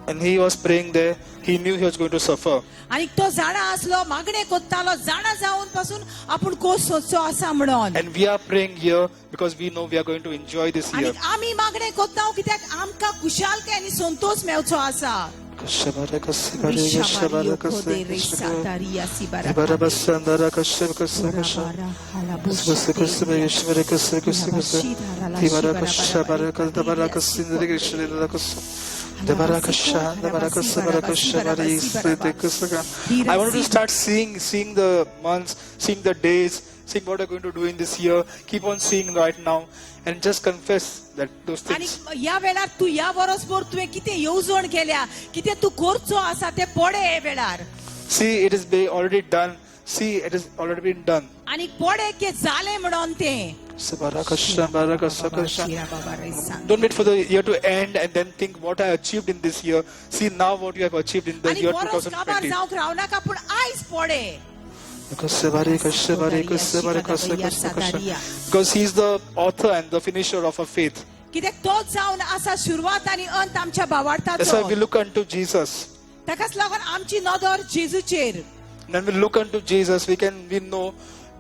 And he was praying there, he knew he was going to suffer. आणि तो जाणा आसलो मागणे कोत्तालो जाणा जावन पासून आपूण कोस सोदचो आसा म्हणून And we are praying here because we know we are going to enjoy this आणि year. आमी मागणे कोत्ता कित्याक आमकां खुशालकाय आनी संतोष मेवचो आसा I wanted to start seeing the months, seeing the days, seeing what I'm going to do in this year. Keep on seeing right now and just confess that those आणि things. ह्या वेळार तू ह्या वर्सभर तुवें कितें येवजण केल्या कितें तू करचो आसा ते पडे हे वेळार See, it is already done. See, it has already been done. आणि पडे की जाले म्हणून ते Don't wait for the year to end and then think what I achieved in this year. See now what you have achieved in the आणि year verse काबार 2020. जावंक रावनाका पूण आयज पडे Because he is the author and the finisher of our faith. कित्याक तोच जावन आसा सुरवात आणि अंत आमच्या That's why भावार्थाचो we look unto Jesus. ताकाच लागून आमची नदर जेजूचेर When we look unto Jesus, we know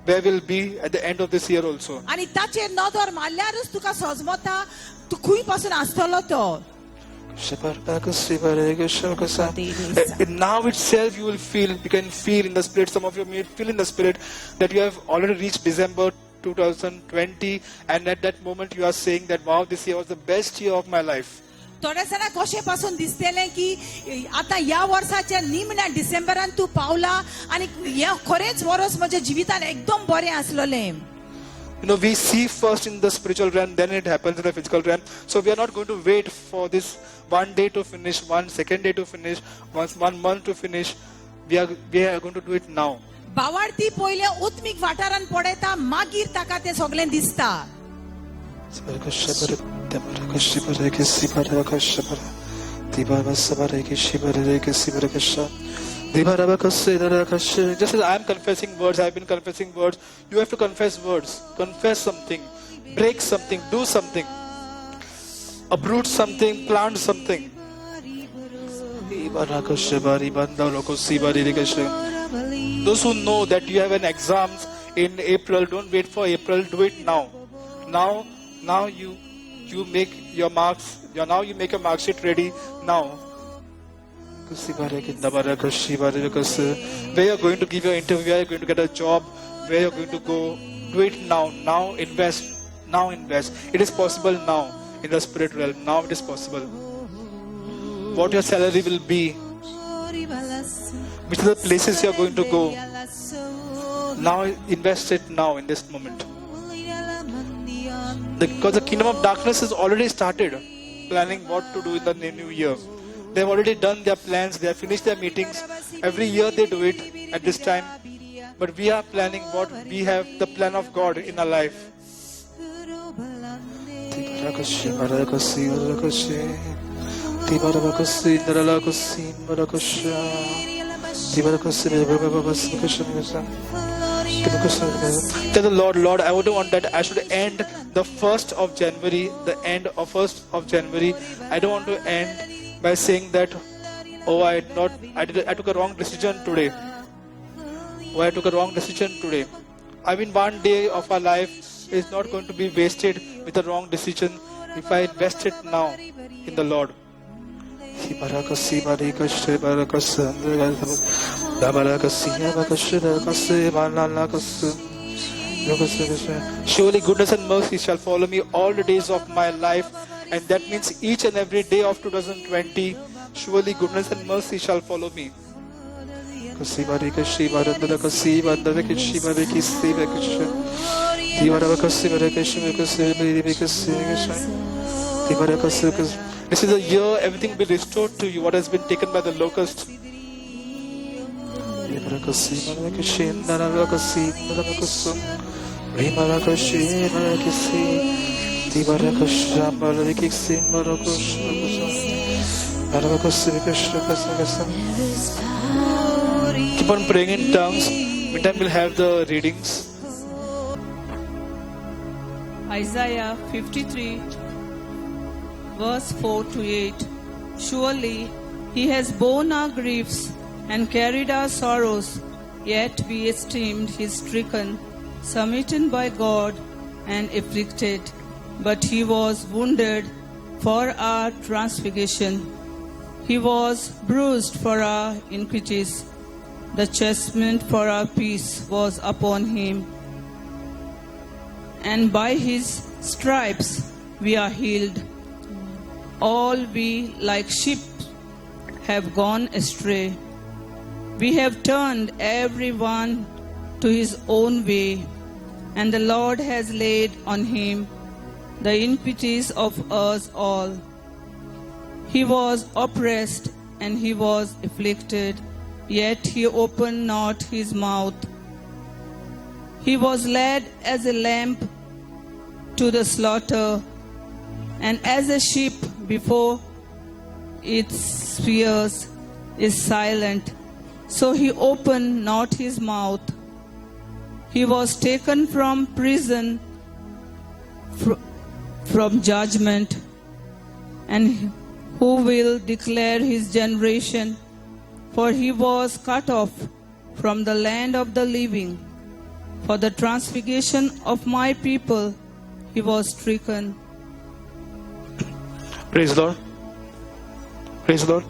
where we'll be at the end of this year also. आणि ताचेर नदर मारल्यारच तुका सजमता तू खूंय पासून आसतलो तो Now itself you can feel in the spirit, some of you may feel in the spirit that you have already reached December 2020 and at that moment you are saying that wow, this year was the best year of my life. थोड्या जाणां कशें पासून दिसतलें की आतां ह्या वर्साच्या निमण्या डिसेंबरान तूं पावला आनी हें खरेंच वर्स म्हज्या जिवितान एकदम बरें आसलोलें You know, we see first in the spiritual realm, then it happens in the physical realm. So we are not going to wait for this one day to finish, 1 second day to finish, 1 month to finish. We are going to do it now. भावार्थी पयले उत्मीक वाठारान पडयता मागीर ताका तें सगळें दिसता Just as I am confessing words, I have been confessing words, you have to confess words. Confess something, break something, do something, uproot something, plant something. Those who know that you have an exams in April, don't wait for April, do it now. Now you make your marks. Now you make your mark sheet ready now. Where you're going to give your interview, where you're going to get a job, where you're going to go. Do it now. Now invest. Now invest. It is possible now in the spirit realm. Now it is possible. What your salary will be, which are the places you're going to go. Now invest it now in this moment. Because the kingdom of darkness has already started planning what to do in the new year. They've already done their plans. They have finished their meetings. Every year they do it at this time. But we are planning what we have, the plan of God in our life. Tell the Lord, Lord, I would want that I should end the 1st of January, the end of 1st of January. I don't want to end by saying that, oh, I took a wrong decision today. Oh, I took a wrong decision today. I mean, one day of our life is not going to be wasted with a wrong decision if I invest it now in the Lord. Surely goodness and mercy shall follow me all the days of my life, and that means each and every day of 2020, surely goodness and mercy shall follow me. This is a year everything will be restored to you, what has been taken by the locust. Keep on praying in tongues. Meantime, we'll have the readings. Isaiah 53, verse 4 to 8. Surely he has borne our griefs and carried our sorrows, yet we esteemed him stricken, smitten by God, and afflicted. But he was wounded for our transgression, he was bruised for our iniquities. The chastisement for our peace was upon him, and by his stripes we are healed. All we like sheep have gone astray. We have turned every one to his own way, and the Lord has laid on him the iniquities of us all. He was oppressed and he was afflicted, yet he opened not his mouth. He was led as a lamb to the slaughter, and as a sheep before its shearers is silent, so he opened not his mouth. He was taken from prison, from judgment, and who will declare his generation? For he was cut off from the land of the living. For the transfiguration of my people he was stricken. Praise the Lord. Praise the Lord.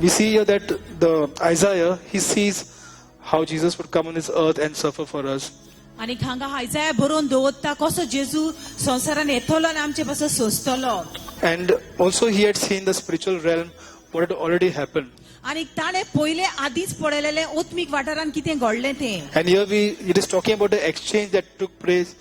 We see here that the Isaiah, he sees how Jesus would come on this earth and suffer for us. आणि हांगा आयजाया बरोवन दवरता कसो जेजू संवसारान येतलो आनी आमचे पासून सोंसतलो. And also he had seen the spiritual realm, what had already happened. आणि ताणे पहिले आधीच पळयलेले ओत्मीक वाठारान कितें घडलें तें. And here it is talking about the exchange that took place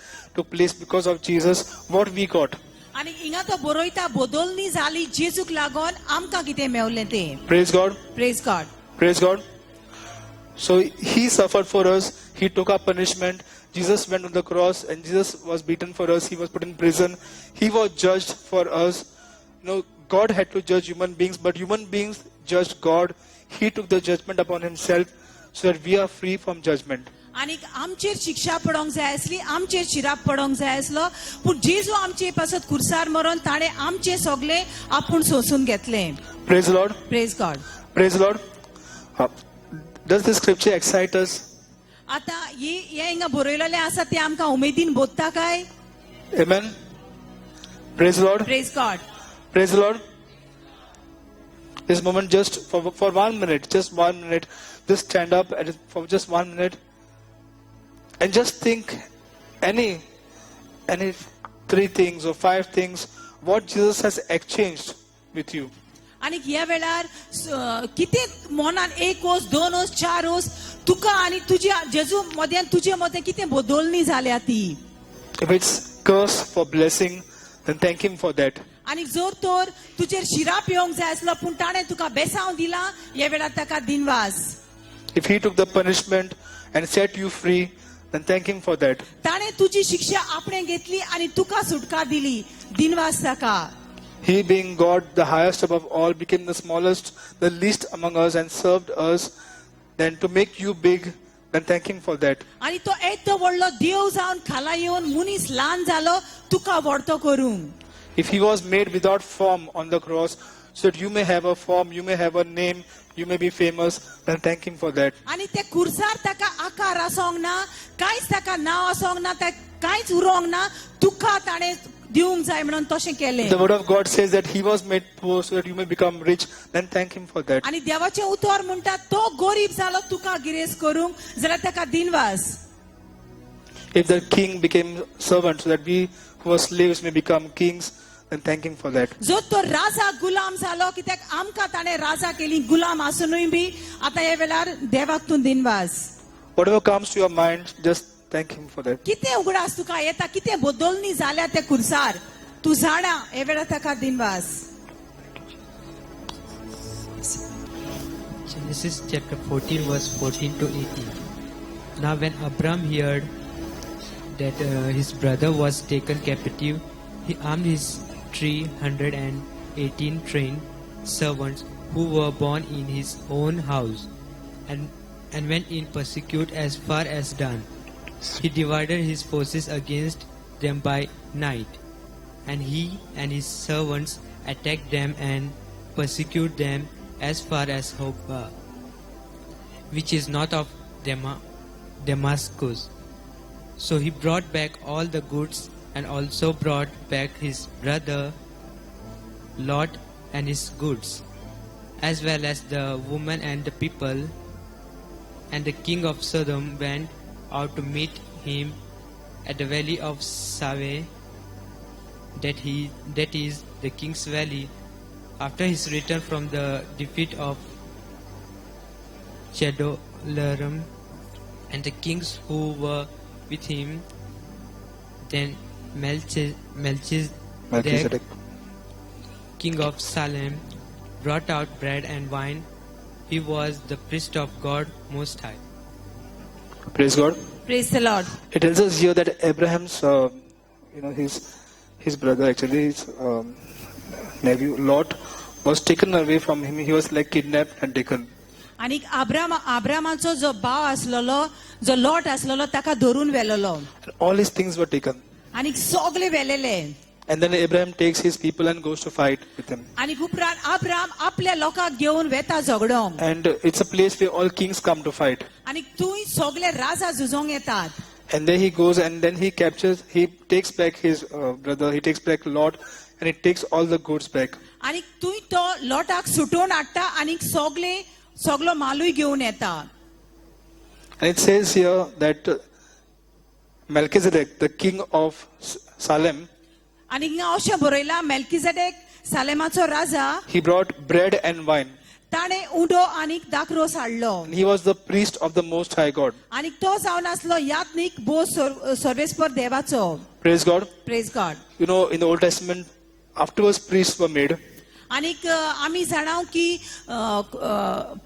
because of Jesus, what we got. आणि हिंगा तो बरोयता बदलनी जाली जेजूक लागोन आमकां कितें मेवलें तें. Praise God. Praise God. Praise God. So he suffered for us. He took our punishment. Jesus went on the cross and Jesus was beaten for us. He was put in prison. He was judged for us. God had to judge human beings, but human beings judged God. He took the judgment upon himself so that we are free from judgment. आणि आमचेर शिक्षा पडोंक जाय आसली, आमचेर शिराप पडोंक जाय आसलो, पूण जेजू आमचे पासत खुर्सार मरोन ताणे आमचे सगळे आपूण सोसून घेतले. Praise the Lord. Praise God. Praise the Lord. Does this scripture excite us? आता हे हिंगा बरयलेले आसा ते आमकां उमेदीन बोधता काय? Amen. Praise the Lord. Praise God. Praise the Lord. This moment, just for 1 minute, just stand up and for just 1 minute, and just think any 3 things or 5 things what Jesus has exchanged with you. आणि ह्या वेळार किती मनान 1 ओस 2 ओस 4 ओस तुका आणि तुझ्या जेजू मध्यान तुझे मदें कितें बदलणी जाल्या ती. If it's curse for blessing, then thank Him for that. आणि जर तर तुजेर शिराप येवंक जाय आसलो पूण ताणें तुका बेसांव दिला, ह्या वेळार ताका दिनवास. If He took the punishment and set you free, then thank Him for that. ताणें तुजी शिक्षा आपणे घेतली आणि तुका सुटका दिली, दिनवास ताका. He, being God, the highest above all, became the smallest, the least among us, and served us. Then to make you big, then thank Him for that. आणि तो येतो व्हडलो देव जावन खाला येवन मुनीस ल्हान जालो तुका व्हडतो करूंक. If He was made without form on the cross, so that you may have a form, you may have a name, you may be famous, then thank Him for that. आणि ते कुर्सार ताका आकार आसोंक ना, कांयच ताका नांव आसोंक ना, कांयच उरोंक ना, तुका ताणें दिवंक जाय म्हणून तशें केलें. The word of God says that He was made poor so that you may become rich, then thank Him for that. आणि देवाचें उतर म्हणटा तो गरीब जालो तुका गिरेस करूंक, जाल्यार ताका दिनवास. If the king became servant so that we who are slaves may become kings, then thank Him for that. जो तो राजा गुलाम जालो कित्याक आमकां ताणें राजा केली गुलाम आसुनूय बी आतां ह्या वेळार देवाक तूं दिनवास. Whatever comes to your mind, just thank Him for that. कितें उगडास तुका येता, कितें बदलणी जाल्या ते कुर्सार तूं झाडा, ह्या वेळार ताका दिनवास. Genesis chapter 14 verse 14 to 18. Now when Abram heard that his brother was taken captive, he armed his 318 trained servants who were born in his own house and went in pursuit as far as Dan. He divided his forces against them by night, and he and his servants attacked them and pursued them as far as Hobah, which is north of Damascus. So he brought back all the goods and also brought back his brother Lot and his goods, as well as the woman and the people. And the king of Sodom went out to meet him at the valley of Save, that is the king's valley, after his return from the defeat of Chedorlaomer, and the kings who were with him. Then Melchizedek, king of Salem, brought out bread and wine. He was the priest of God Most High. Praise God. Praise the Lord. It tells us here that Abraham's, his brother, actually his nephew Lot, was taken away from him. He was like kidnapped and taken. आणि आब्रामाचो जो भाव आसलोलो, जो lot आसलोलो ताका धरून व्हेलोलो And all his things were taken. आणि सगळे व्हेलेले. And then Abraham takes his people and goes to fight with them. आणि उपरांत अब्राम आपल्या लोकांक घेऊन वेता झगडोंक. And it's a place where all kings come to fight. आणि थंय सगळे राजा झुजोंक येतात. And then he goes and then he takes back his brother, he takes back Lot, and he takes all the goods back. आणि थंय तो लॉटाक सुटोवन हाडटा आणि सगळो मालूय घेऊन येता. And it says here that Melchizedek, the king of Salem, आणि हिंगा अशें बरयला मेल्किजेदेक सालेमाचो राजा, he brought bread and wine. ताणे उंडो आणि दाखरोस हाडलो. And he was the priest of the Most High God. आणि तो जावन आसलो यात्नीक भोव सर्वेस्पर देवाचो. Praise God. Praise God. You know, in the Old Testament, afterwards priests were made. आणि आमी जाणाव की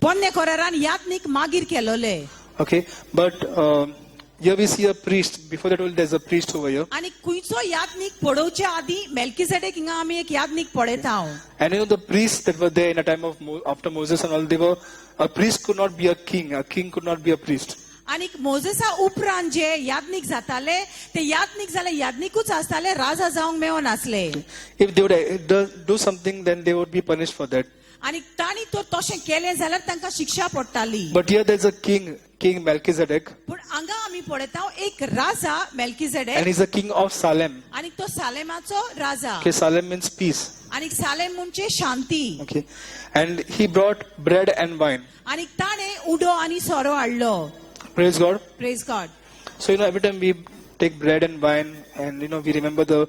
पोन्नेकोरारान यात्नीक मागीर केलोले. Okay, but here we see a priest. Before that, there's a priest over here. आणि खंयचो यात्नीक पडोवच्या आदी मेल्किजेदेक हिंगा आमी एक यात्नीक पळयता. And you know the priests that were there in a time of after Moses and all, a priest could not be a king could not be a priest. आणि मोजेसा उपरांत जे याज्ञिक जाताले ते याज्ञिक जाले याज्ञिकूच आसताले, राजा जावंक मेळो नासले. If they would do something, then they would be punished for that. आणि तांणी तर तशें केलें जाल्यार तांकां शिक्षा पडटाली. But here there's a king, King Melchizedek, पूण हांगा आमी पळयता एक राजा and मेल्किजेडेक he's a king of Salem. आणि तो सालेमाचो राजा. Okay, Salem means peace. आणि सालेम म्हणजे शांती. Okay, and he brought bread and wine. आणि ताणे उडो आणि सोरो हाडलो. Praise God. Praise God. So every time we take bread and wine, and we remember the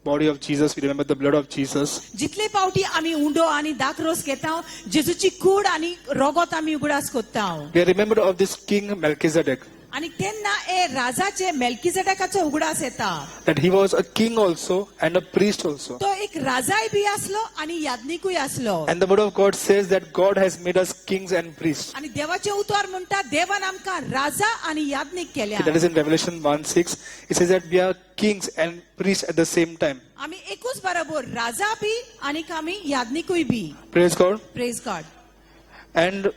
body of Jesus, we remember the blood of Jesus. जितले पावटी आमी undo आणि दाखरोस घेता जेजूची कूड आणि रोगोत आमी उगडास कोत्ता. We are remembered of this King Melchizedek, आणि तेन्ना ए राजाचे मेल्किजेडेकाचो उगडास येता. that he was a king also and a priest also. तो एक राजाय बी आसलो आणि याज्ञिकूय आसलो. And the word of God says that God has made us kings and priests. आणि देवाचे उतर म्हणटा देवान आमकां राजा आणि याज्ञिक केल्या. That is in Revelation 1:6. It says that we are kings and priests at the same time. आमी एकूच बरोबर राजा बी आणि आमी याज्ञिकूय बी. Praise God. Praise God. And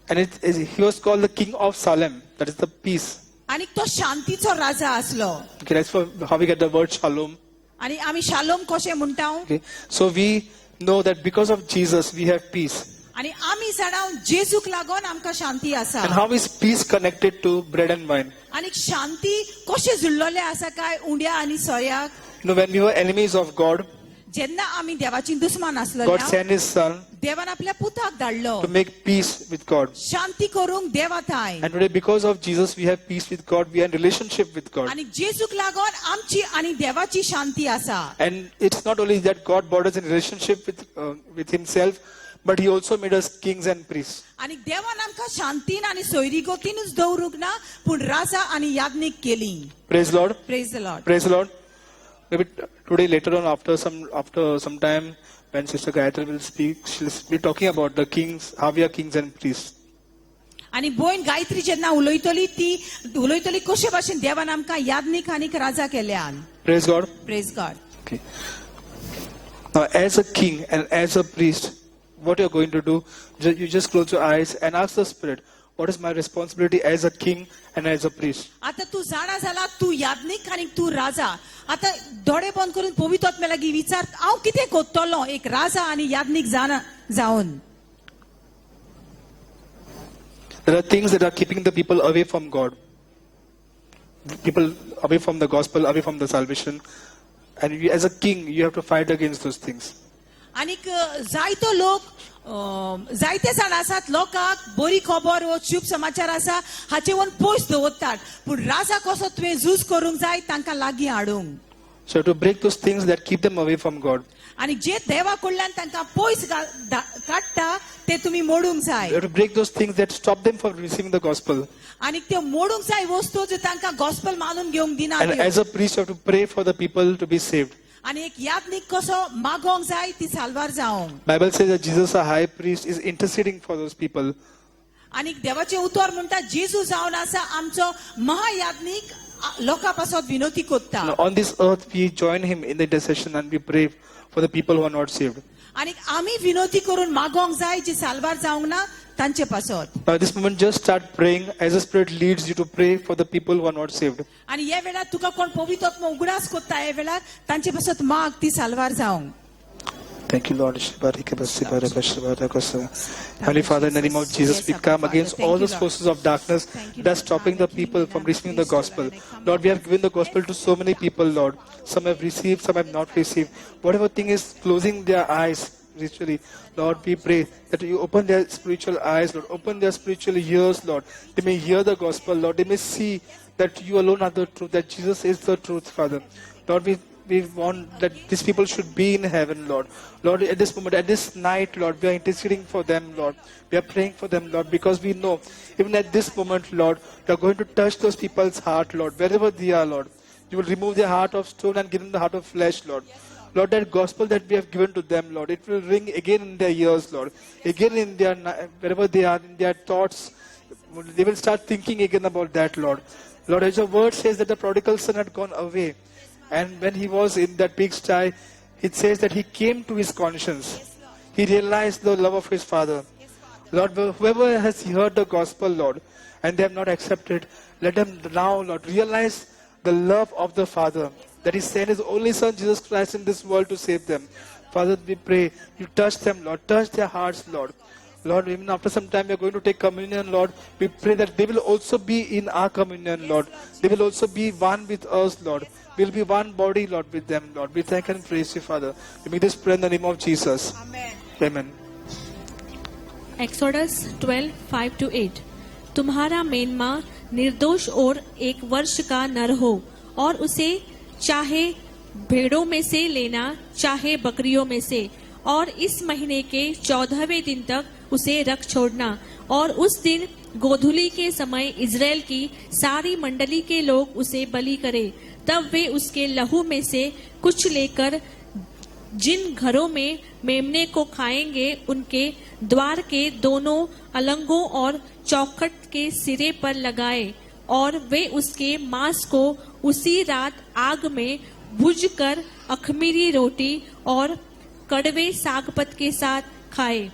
he was called the king of Salem. That is the peace. आणि तो शांतीचो राजा आसलो. Okay, that's how we get the word shalom. आणि आमी शालोम कशें म्हणटा. Okay, so we know that because of Jesus we have peace. आणि आमी जाणाव जेजूक लागून आमकां शांती आसा. And how is peace connected to bread and wine? आणि शांती कशें जुळ्ळले आसा काय उंड्या आणि सोऱ्याक. When we were enemies of God, जेन्ना आमी देवाची दुस्मान God आसलो sent His Son देवान आपल्या पुताक धाडलो to make peace with God. शांती करूंक देवा थंय. And today, because of Jesus, we have peace with God. We are in relationship with God. आणि जेजूक लागून आमची आणि देवाची शांती आसा. And it's not only that God brought us in relationship with Himself, but He also made us kings and priests. आणि देवान आमकां शांतीन आणि सोयरीगोतीनूच दवरूंक ना पूण राजा आणि याज्ञिक केली. Praise Lord. Praise the Lord. Praise the Lord. Maybe today, later on, after some time, when Sister Gayatri will speak, she'll be talking about the kings, how we are kings and priests. आणि भयण गायत्री जेन्ना उलयतली कशे भाशेन देवान आमकां याज्ञिक आनी राजा केल्यान. Praise God. Praise God. Okay. Now, as a king and as a priest, what you're going to do, you just close your eyes and ask the Spirit, what is my responsibility as a king and as a priest? आता तू जाणा जाला तू याज्ञिक आणि तू राजा. आता दोळे बंद करून पवित्र आत्म्या लागीं विचार हांव कितें कोत्तलो एक राजा आणि याज्ञिक जावन. There are things that are keeping the people away from God. People away from the gospel, away from the salvation. And you, as a king, you have to fight against those things. आणि जायतो लोक जायते जाण आसात लोकांक बरी खबर व शुभ समाचार आसा हाचे वन पयस दवरतात पूण राजा कसो तुवें झूज करूंक जाय तांकां लागीं हाडूंक. So to break those things that keep them away from God. आणि जे देवा कडल्यान तांकां पयस काडटा ते तुमी मोडूंक You जाय. have to break those things that stop them from receiving the gospel. आणि त्यो मोडूंक जाय वस्तू जे तांकां गॉस्पल मानून घेवंक दिना. And as a priest, you have to pray for the people to be saved. आणि एक याज्ञिक कसो मागोंक जाय ती साल्वार जावंक. Bible says that Jesus, our high priest, is interceding for those people. आणि देवाचे उतर म्हणटा जेजू जावन आसा आमचो महायाज्ञिक लोकां पासत विनोती कोत्ता. Now, on this earth, we join him in the intercession and we pray for the people who are not saved. आणि आमी विनोती करून मागोंक जाय जी साल्वार जावंक ना तांचे पासत. Now, at this moment, just start praying as the Spirit leads you to pray for the people who are not saved. आणि ह्या वेळार तुका कोण पवित्र आत्मा उगडास कोत्ता ह्या वेळार तांचे पासत माग ती साल्वार जावंक. Thank you, Lord. Heavenly Father, in the name of Jesus, we come against all those forces of darkness that are stopping the people from receiving the gospel. Lord, we have given the gospel to so many people, Lord. Some have received, some have not received. Whatever thing is closing their eyes, literally, Lord, we pray that you open their spiritual eyes, Lord. Open their spiritual ears, Lord. They may hear the gospel, Lord. They may see that you alone are the truth, that Jesus is the truth, Father. Lord, we want that these people should be in heaven, Lord. Lord, at this moment, at this night, Lord, we are interceding for them, Lord. We are praying for them, Lord, because we know, even at this moment, Lord, you are going to touch those people's heart, Lord, wherever they are, Lord. You will remove their heart of stone and give them the heart of flesh, Lord. Lord, that gospel that we have given to them, Lord, it will ring again in their ears, Lord. Again in their, wherever they are, in their thoughts, they will start thinking again about that, Lord. Lord, as your word says that the prodigal son had gone away, and when he was in that pigsty, it says that he came to his conscience. He realized the love of his father. Lord, whoever has heard the gospel, Lord, and they have not accepted, let them now, Lord, realize the love of the Father, that he sent his only Son, Jesus Christ, in this world to save them. Father, we pray you touch them, Lord. Touch their hearts, Lord. Lord, even after some time we are going to take communion, Lord. We pray that they will also be in our communion, Lord. They will also be one with us, Lord. We will be one body, Lord, with them, Lord. We thank and praise you, Father. We make this prayer in the name of Jesus. Amen. Amen. Exodus 12:5-8 तुम्हारा मेनमा निर्दोष और 1 वर्ष का नर हो और उसे चाहे भेड़ों में से लेना चाहे बकरियों में से और इस महीने के 14वें दिन तक उसे रख छोड़ना और उस दिन गोधूली के समय इज़राइल की सारी मंडली के लोग उसे बलि करे तब वे उसके लहू में से कुछ लेकर जिन घरों में मेमने को खाएंगे उनके द्वार के दोनों अलंगों और चौखट के सिरे पर लगाए और वे उसके मांस को उसी रात आग में भुज कर अखमीरी रोटी और कड़वे सागपत के साथ खाए.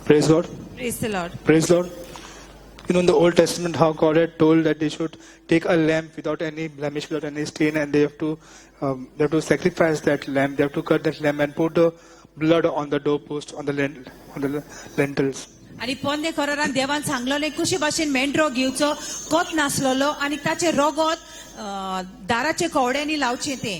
Praise God. Praise the Lord. Praise Lord. You know, in the Old Testament, how God had told that they should take a lamb without any blemish, without any stain, and they have to sacrifice that lamb. They have to cut that lamb and put the blood on the doorpost, on the lentils. आणि पोंदे कोरारान देवान सांगलोले कशी भाशेन मेंढरो घेवचो कोत नासलोलो आणि ताचे रोगोत दाराचे कवड्यांनी लावचे ते.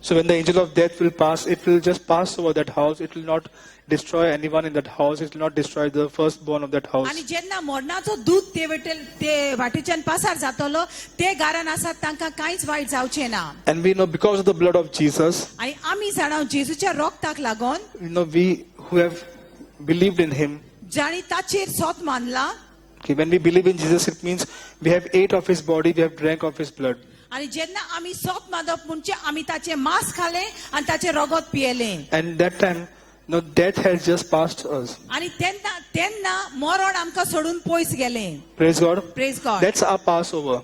So when the angel of death will pass, it will just pass over that house. It will not destroy anyone in that house. It will not destroy the firstborn of that house. आणि जेन्ना मोरणाचो दूध ते वाटेच्यान पासार जातलो ते गारान आसात तांकां कांयच वायट जावचे ना. And we know because of the blood of Jesus, आणि आमी जाणाव जेजूच्या रोगताक लागोन you know, we who have believed in Him, जाणी ताचेर सोत मानला. okay, when we believe in Jesus, it means we have ate of His body, we have drank of His blood. आणि जेन्ना आमी सोत मादप म्हणजे आमी ताचे मांस खाले आणि ताचे रोगोत पियेले. And that time, no, death has just passed us. आणि तेन्ना मरण आमकां सोडून पयस गेले. Praise God. Praise God. That's our Passover.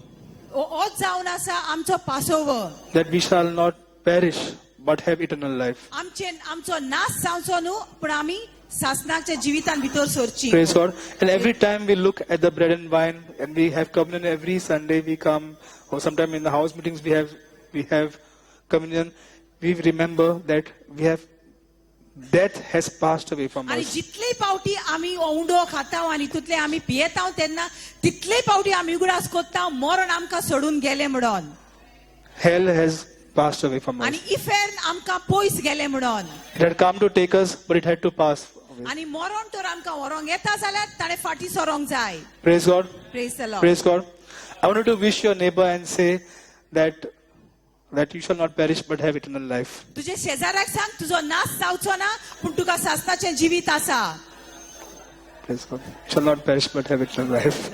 Ouch जावन आसा आमचो Passover. That we shall not perish, but have eternal life. आमचो नाश जावचो न्हू पूण आमी सासनाच्या जिवितान भितर सरची. Praise God. And every time we look at the bread and wine, and we have communion every Sunday, we come, or sometime in the house meetings we have communion. We remember that death has passed away from आणि us. जितले पावटी आमी undo खाताव आणि तितले आमी पियेताव तेन्ना तितले पावटी आमी उगडास कोत्ताव मरण आमकां सोडून गेले म्हणून. Hell has passed away from us. आणि इफेर्न आमकां पयस गेले म्हणून. It had come to take us, but it had to pass away. आणि मरण तर आमकां व्हरोंक येता जाल्यार ताणें फाटी सरोंक जाय. Praise God. Praise the Lord. Praise God. I wanted to wish your neighbor and say that you shall not perish but have eternal life. तुजे शेजाऱ्याक सांग तुजो नाश जावचो ना पूण तुका सासनाचें जिवीत आसा. Praise God. You shall not perish but have eternal life.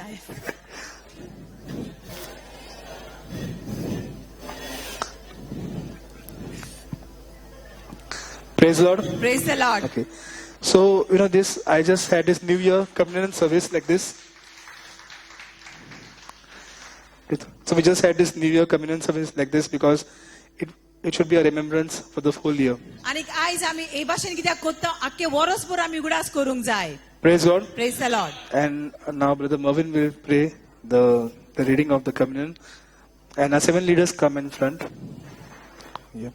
Praise Lord. Praise the Lord. Okay. So, you know, I just had this New Year communion service like this. So we just had this New Year communion service like this because it should be a remembrance for the whole year. आणि आयज आमी हे भाशेन कित्याक कोत्ता आख्खे वरसभर आमी उगडास करूंक जाय. Praise God. Praise the Lord. And now Brother Mervin will pray the reading of the communion. And our 7 leaders come in front. Yeah.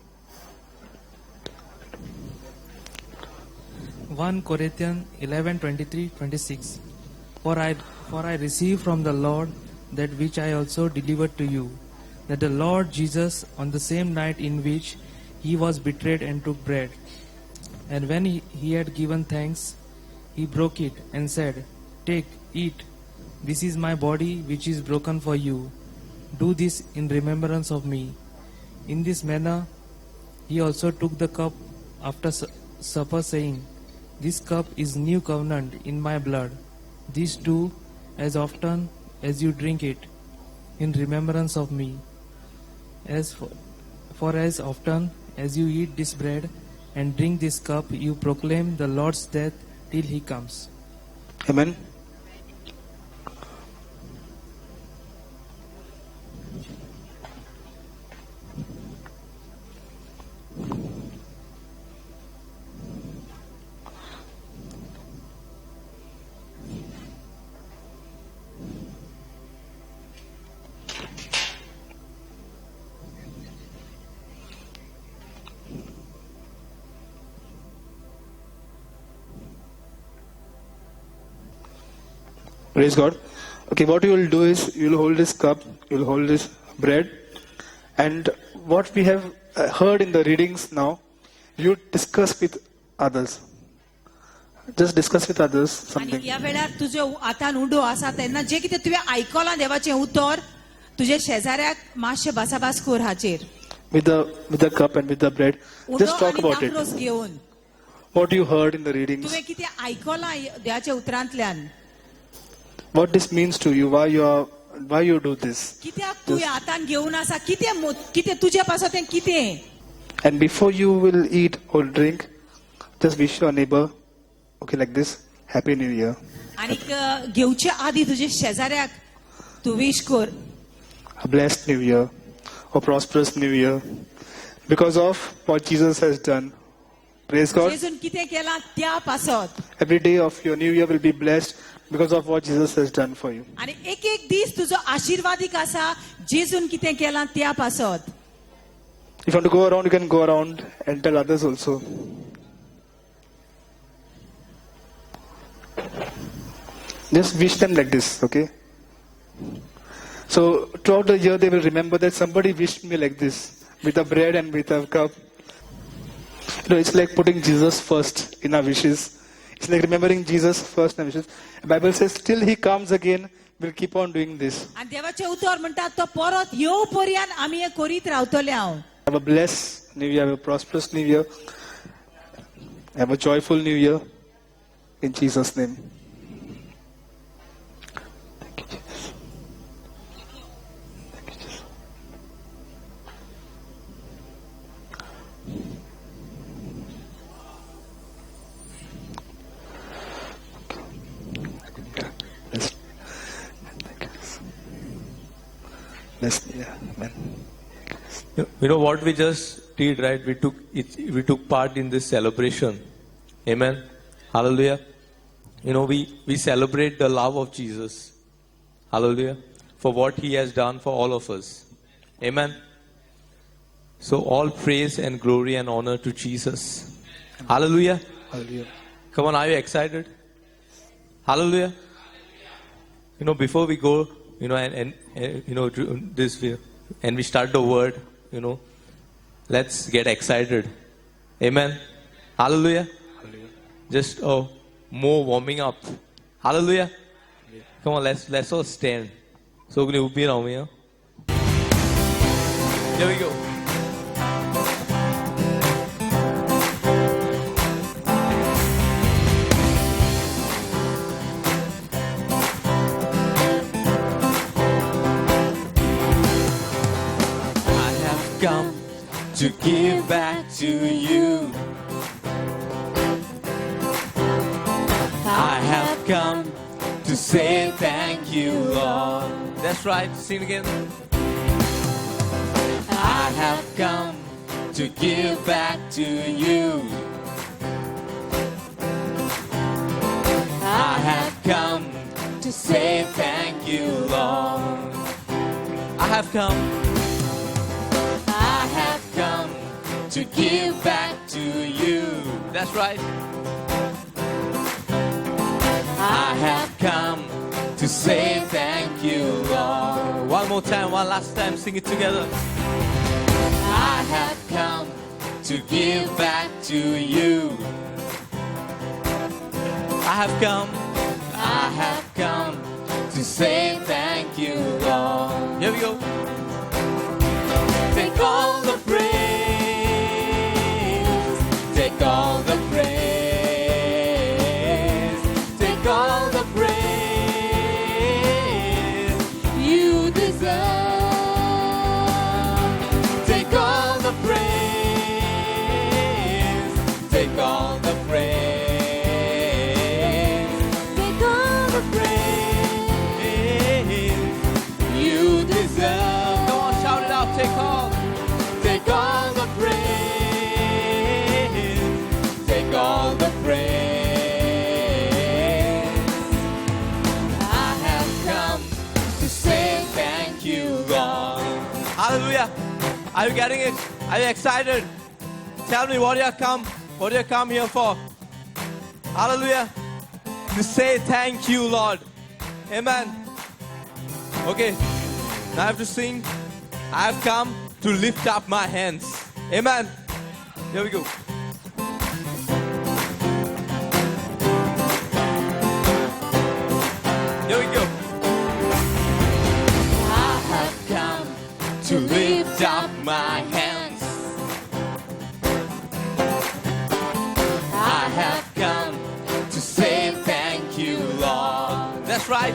1 Corinthians 11:23-26 For I received from the Lord that which I also delivered to you, that the Lord Jesus, on the same night in which he was betrayed and took bread, and when he had given thanks, he broke it and said, Take, eat, this is my body which is broken for you. Do this in remembrance of me. In this manner he also took the cup after supper, saying, This cup is new covenant in my blood. This do as often as you drink it in remembrance of me. For as often as you eat this bread and drink this cup, you proclaim the Lord's death till he comes. Amen. Praise God. Okay, what you will do is you will hold this cup, you will hold this bread, and what we have heard in the readings now, you discuss with others. Just discuss with others आणि something. ह्या वेळार तुज्या हातान undo आसा तेन्ना जे कितें तुवें आयकलां देवाचें उतर तुजे शेजाऱ्याक मातशें भासाभास कर हाचेर With the cup and with the bread, undo just talk आनी about it. दाखरोस घेवन What you heard in the readings, तुवें कितें आयकलां देवाच्या उतरांतल्यान what this means to you, why you do this. कित्याक तुवें हातान घेवन आसा कितें तुजे पासो तें कितें And before you will eat or drink, just wish your neighbor, okay, like this, Happy New Year. आणि घेवचे आदी तुजे शेजाऱ्याक तू विश कर A blessed New Year, or prosperous New Year, because of what Jesus has done. Praise God. जेजून कितें केलां त्या पासत Every day of your New Year will be blessed because of what Jesus has done for you. आणि एक एक दीस तुजो आशीर्वादीक आसा जेजून कितें केलां त्या पासत If you want to go around, you can go around and tell others also. Just wish them like this, okay? So throughout the year, they will remember that somebody wished me like this, with a bread and with a cup. It's like putting Jesus first in our wishes. It's like remembering Jesus first in our wishes. The Bible says, till He comes again, we'll keep on doing this. आणि देवाचे उतर म्हणटा तो परत येव पर्यंत आमी हें करीत रावतले हांव Have a blessed New Year, have a prosperous New Year, have a joyful New Year, in Jesus' name. Thank you, Jesus. Thank you, Jesus. Blessed. Thank you, Jesus. Blessed, yeah, amen. You know what we just did, right? We took part in this celebration. Amen. Hallelujah. You know, we celebrate the love of Jesus. Hallelujah. For what He has done for all of us. Amen. So all praise and glory and honor to Jesus. Hallelujah. Hallelujah. Come on, are you excited? Hallelujah. You know, before we go, you know, and you know, this way, and we start the word, you know, let's get excited. Amen. Hallelujah. Hallelujah. Just more warming up. Hallelujah. Come on, let's all stand. So we're going to be around here. Here we go. I have come to give back to you. I have come to say thank you, Lord. That's right, sing again. I have come to give back to you. I have come to say thank you, Lord. I have come. I have come to give back to you. That's right. I have come to say thank you, Lord. One more time, one last time, sing it together. I have come to give back to you. I have come to say thank you, Lord. Here we go. Take all the praise, take all the praise. All the praise you deserve. Take all the praise. Take all the praise. Take all the praise you deserve. Come on, shout it out. Take all. Take all the praise. Take all the praise. Hallelujah. Are you getting it? Are you excited? Tell me what do you come here for? Hallelujah. To say thank you, Lord. Amen. Okay, now I have to sing. I have come to lift up my hands. Amen. Here we go. Here we go. I have come to lift up my hands. I have come to say thank you, Lord. That's right.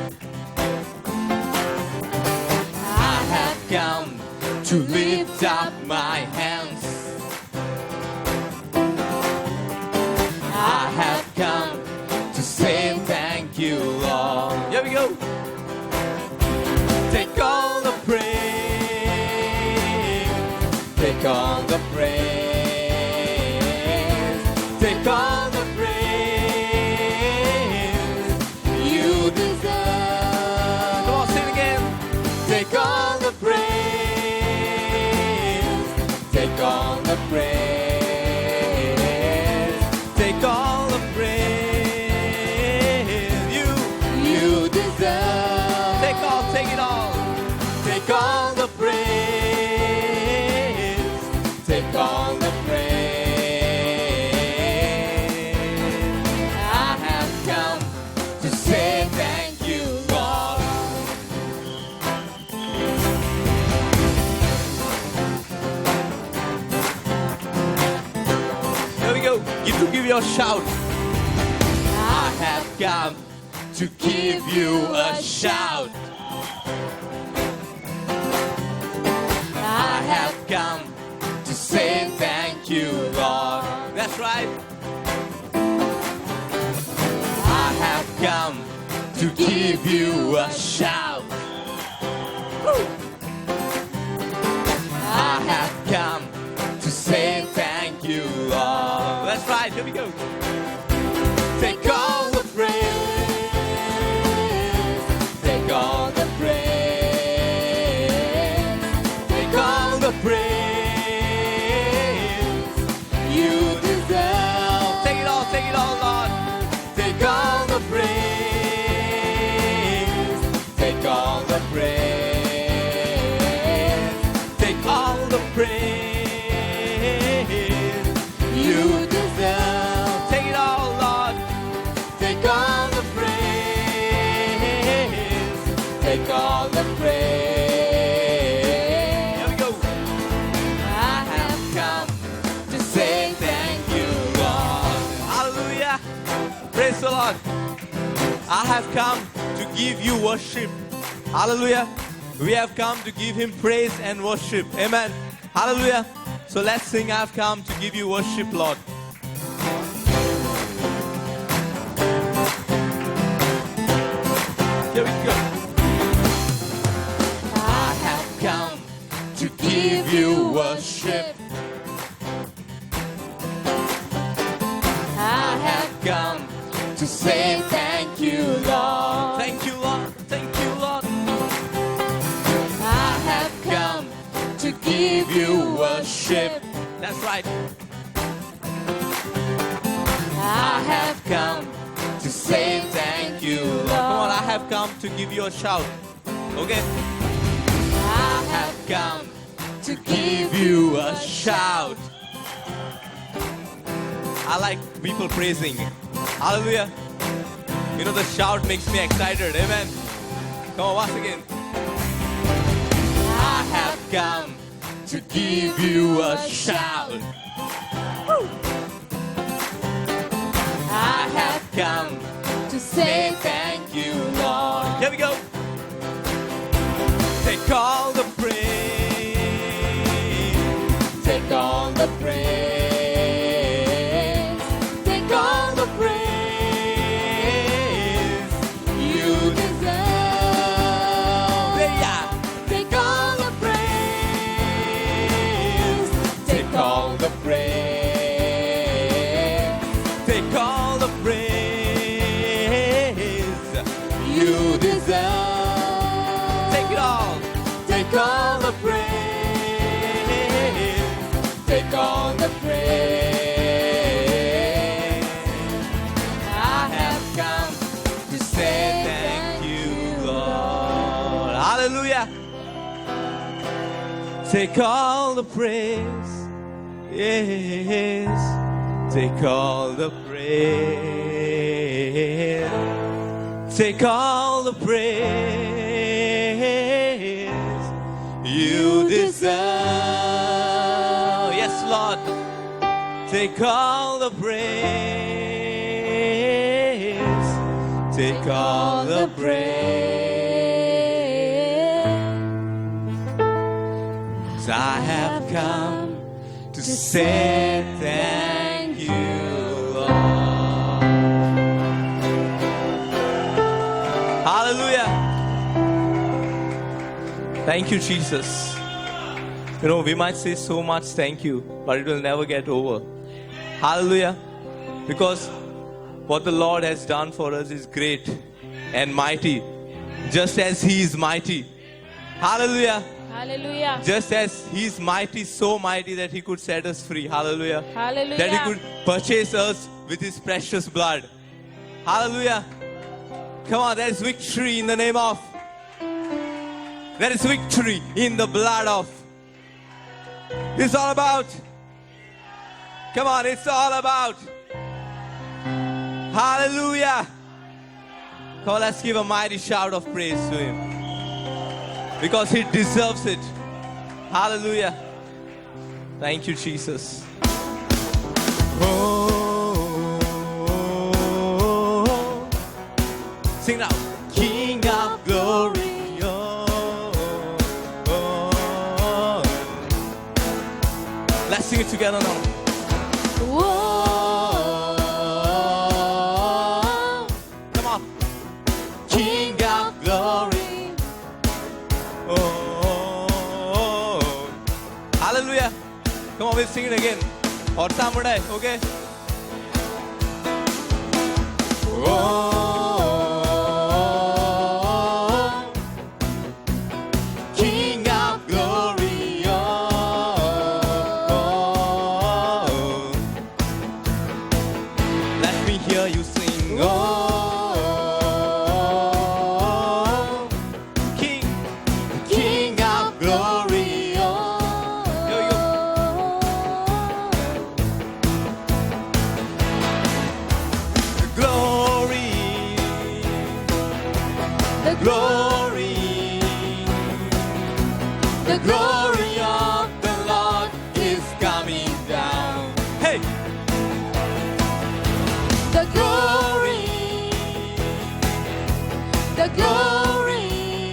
I have come to lift up my hands. I have come to say thank you, Lord. Here we go. Take all the praise. Take all the praise. Take all the praise. You deserve. Come on, sing again. Take all the praise. Take all the praise. Take all the praise. You deserve. Take it all. Take all the praise. Take all the praise. I have come to say thank you, Lord. Here we go. Give your shout. I have come to give you a shout. I have come to say thank you, Lord. That's right. I have come to give you a shout. Woo. I have come to say thank you, Lord. That's right. Here we go. Take all the praise. Take all the praise. Take all the praise. You deserve. Take it all, Lord. Take all the praise. Take all the praise. Take all the praise. You deserve. Take it all, Lord. Take all the praise. Take all the praise. Here we go. I have come to say thank you, Lord. Hallelujah. Praise the Lord. I have come to give you worship. Hallelujah. We have come to give him praise and worship. Amen. Hallelujah. So let's sing, I have come to give you worship, Lord. Here we go. I have come to give you worship. I have come to say thank you, Lord. Thank you, Lord. Thank you, Lord. I have come to give you worship. That's right. I have come to say thank you, Lord. Come on, I have come to give you a shout. Okay? I have come to give you a shout. I like people praising. Hallelujah. You know, the shout makes me excited. Amen. Come on, once again. I have come to give you a shout. Woo. I have come to say thank you, Lord. Here we go. Take all the praise. Take all the praise. Take all the praise. You deserve. Yeah. Take all the praise. Take all the praise. Take all the praise. You deserve. Take it all. Take all the praise. Take all the praise. I have come to say thank you, Hallelujah. Take all the praise. Yes. Take all the praise. Take all the praise. You deserve. Yes, Lord. Take all the praise. Take all the praise. I have come to say thank you, Lord. Hallelujah. Thank you, Jesus. You know, we might say so much thank you, but it will never get over. Hallelujah. Because what the Lord has done for us is great and mighty, just as He is mighty. Hallelujah. Hallelujah. Just as He is mighty, so mighty that He could set us free. Hallelujah. Hallelujah. That He could purchase us with His precious blood. Hallelujah. Come on, there is victory in the name of. There is victory in the blood of. It's all about. Come on, it's all about. Hallelujah. Come on, let's give a mighty shout of praise to Him. Because He deserves it. Hallelujah. Thank you, Jesus. Oh, sing now. King of glory. Oh. Let's sing it together now. Come on. King of glory. Oh. Hallelujah. Come on, we'll sing it again. Or Samurai, okay? Oh. King of glory. Oh. Let me hear you sing. Oh. King of glory. Oh. Here we go. Glory. The Glory. The glory of the Lord is coming down. Hey! The glory. The glory.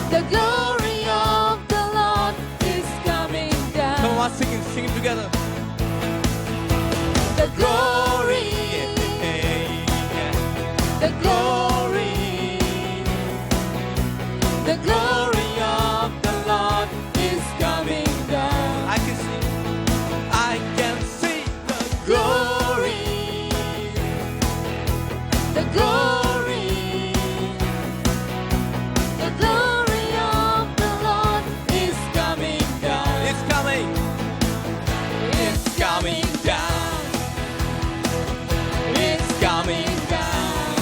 The glory of the Lord is coming down. Come on, sing it together. The glory. The glory. The glory of the Lord is coming down. I can see the glory. The glory. The glory of the Lord is coming down. It's coming. It's coming down. It's coming down.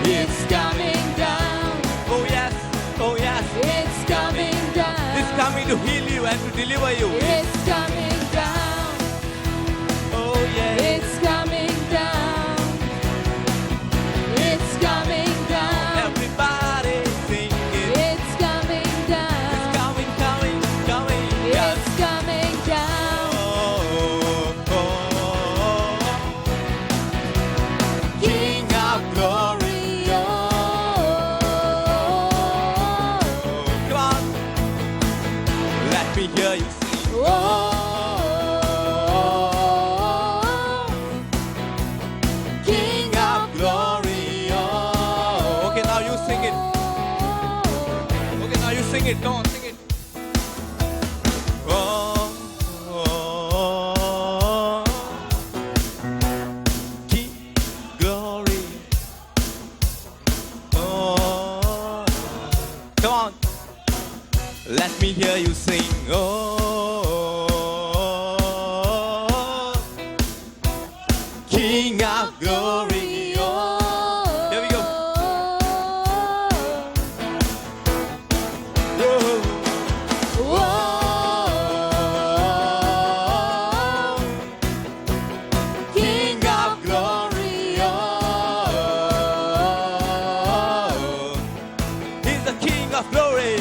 It's coming down. Oh yes. Oh yes. It's coming down. It's coming to heal you and to deliver you. It's coming down. Oh yes. It's coming down. It's coming down. Everybody sing it. It's coming It's down. coming, coming, coming. Yes. It's coming down. King of glory. Come on. Let me hear you sing. King of glory. Okay, now you sing it. Okay, now you sing it. Come on, sing it. King glory. Come on. Let me hear you sing. King of glory. Here we go. of glory.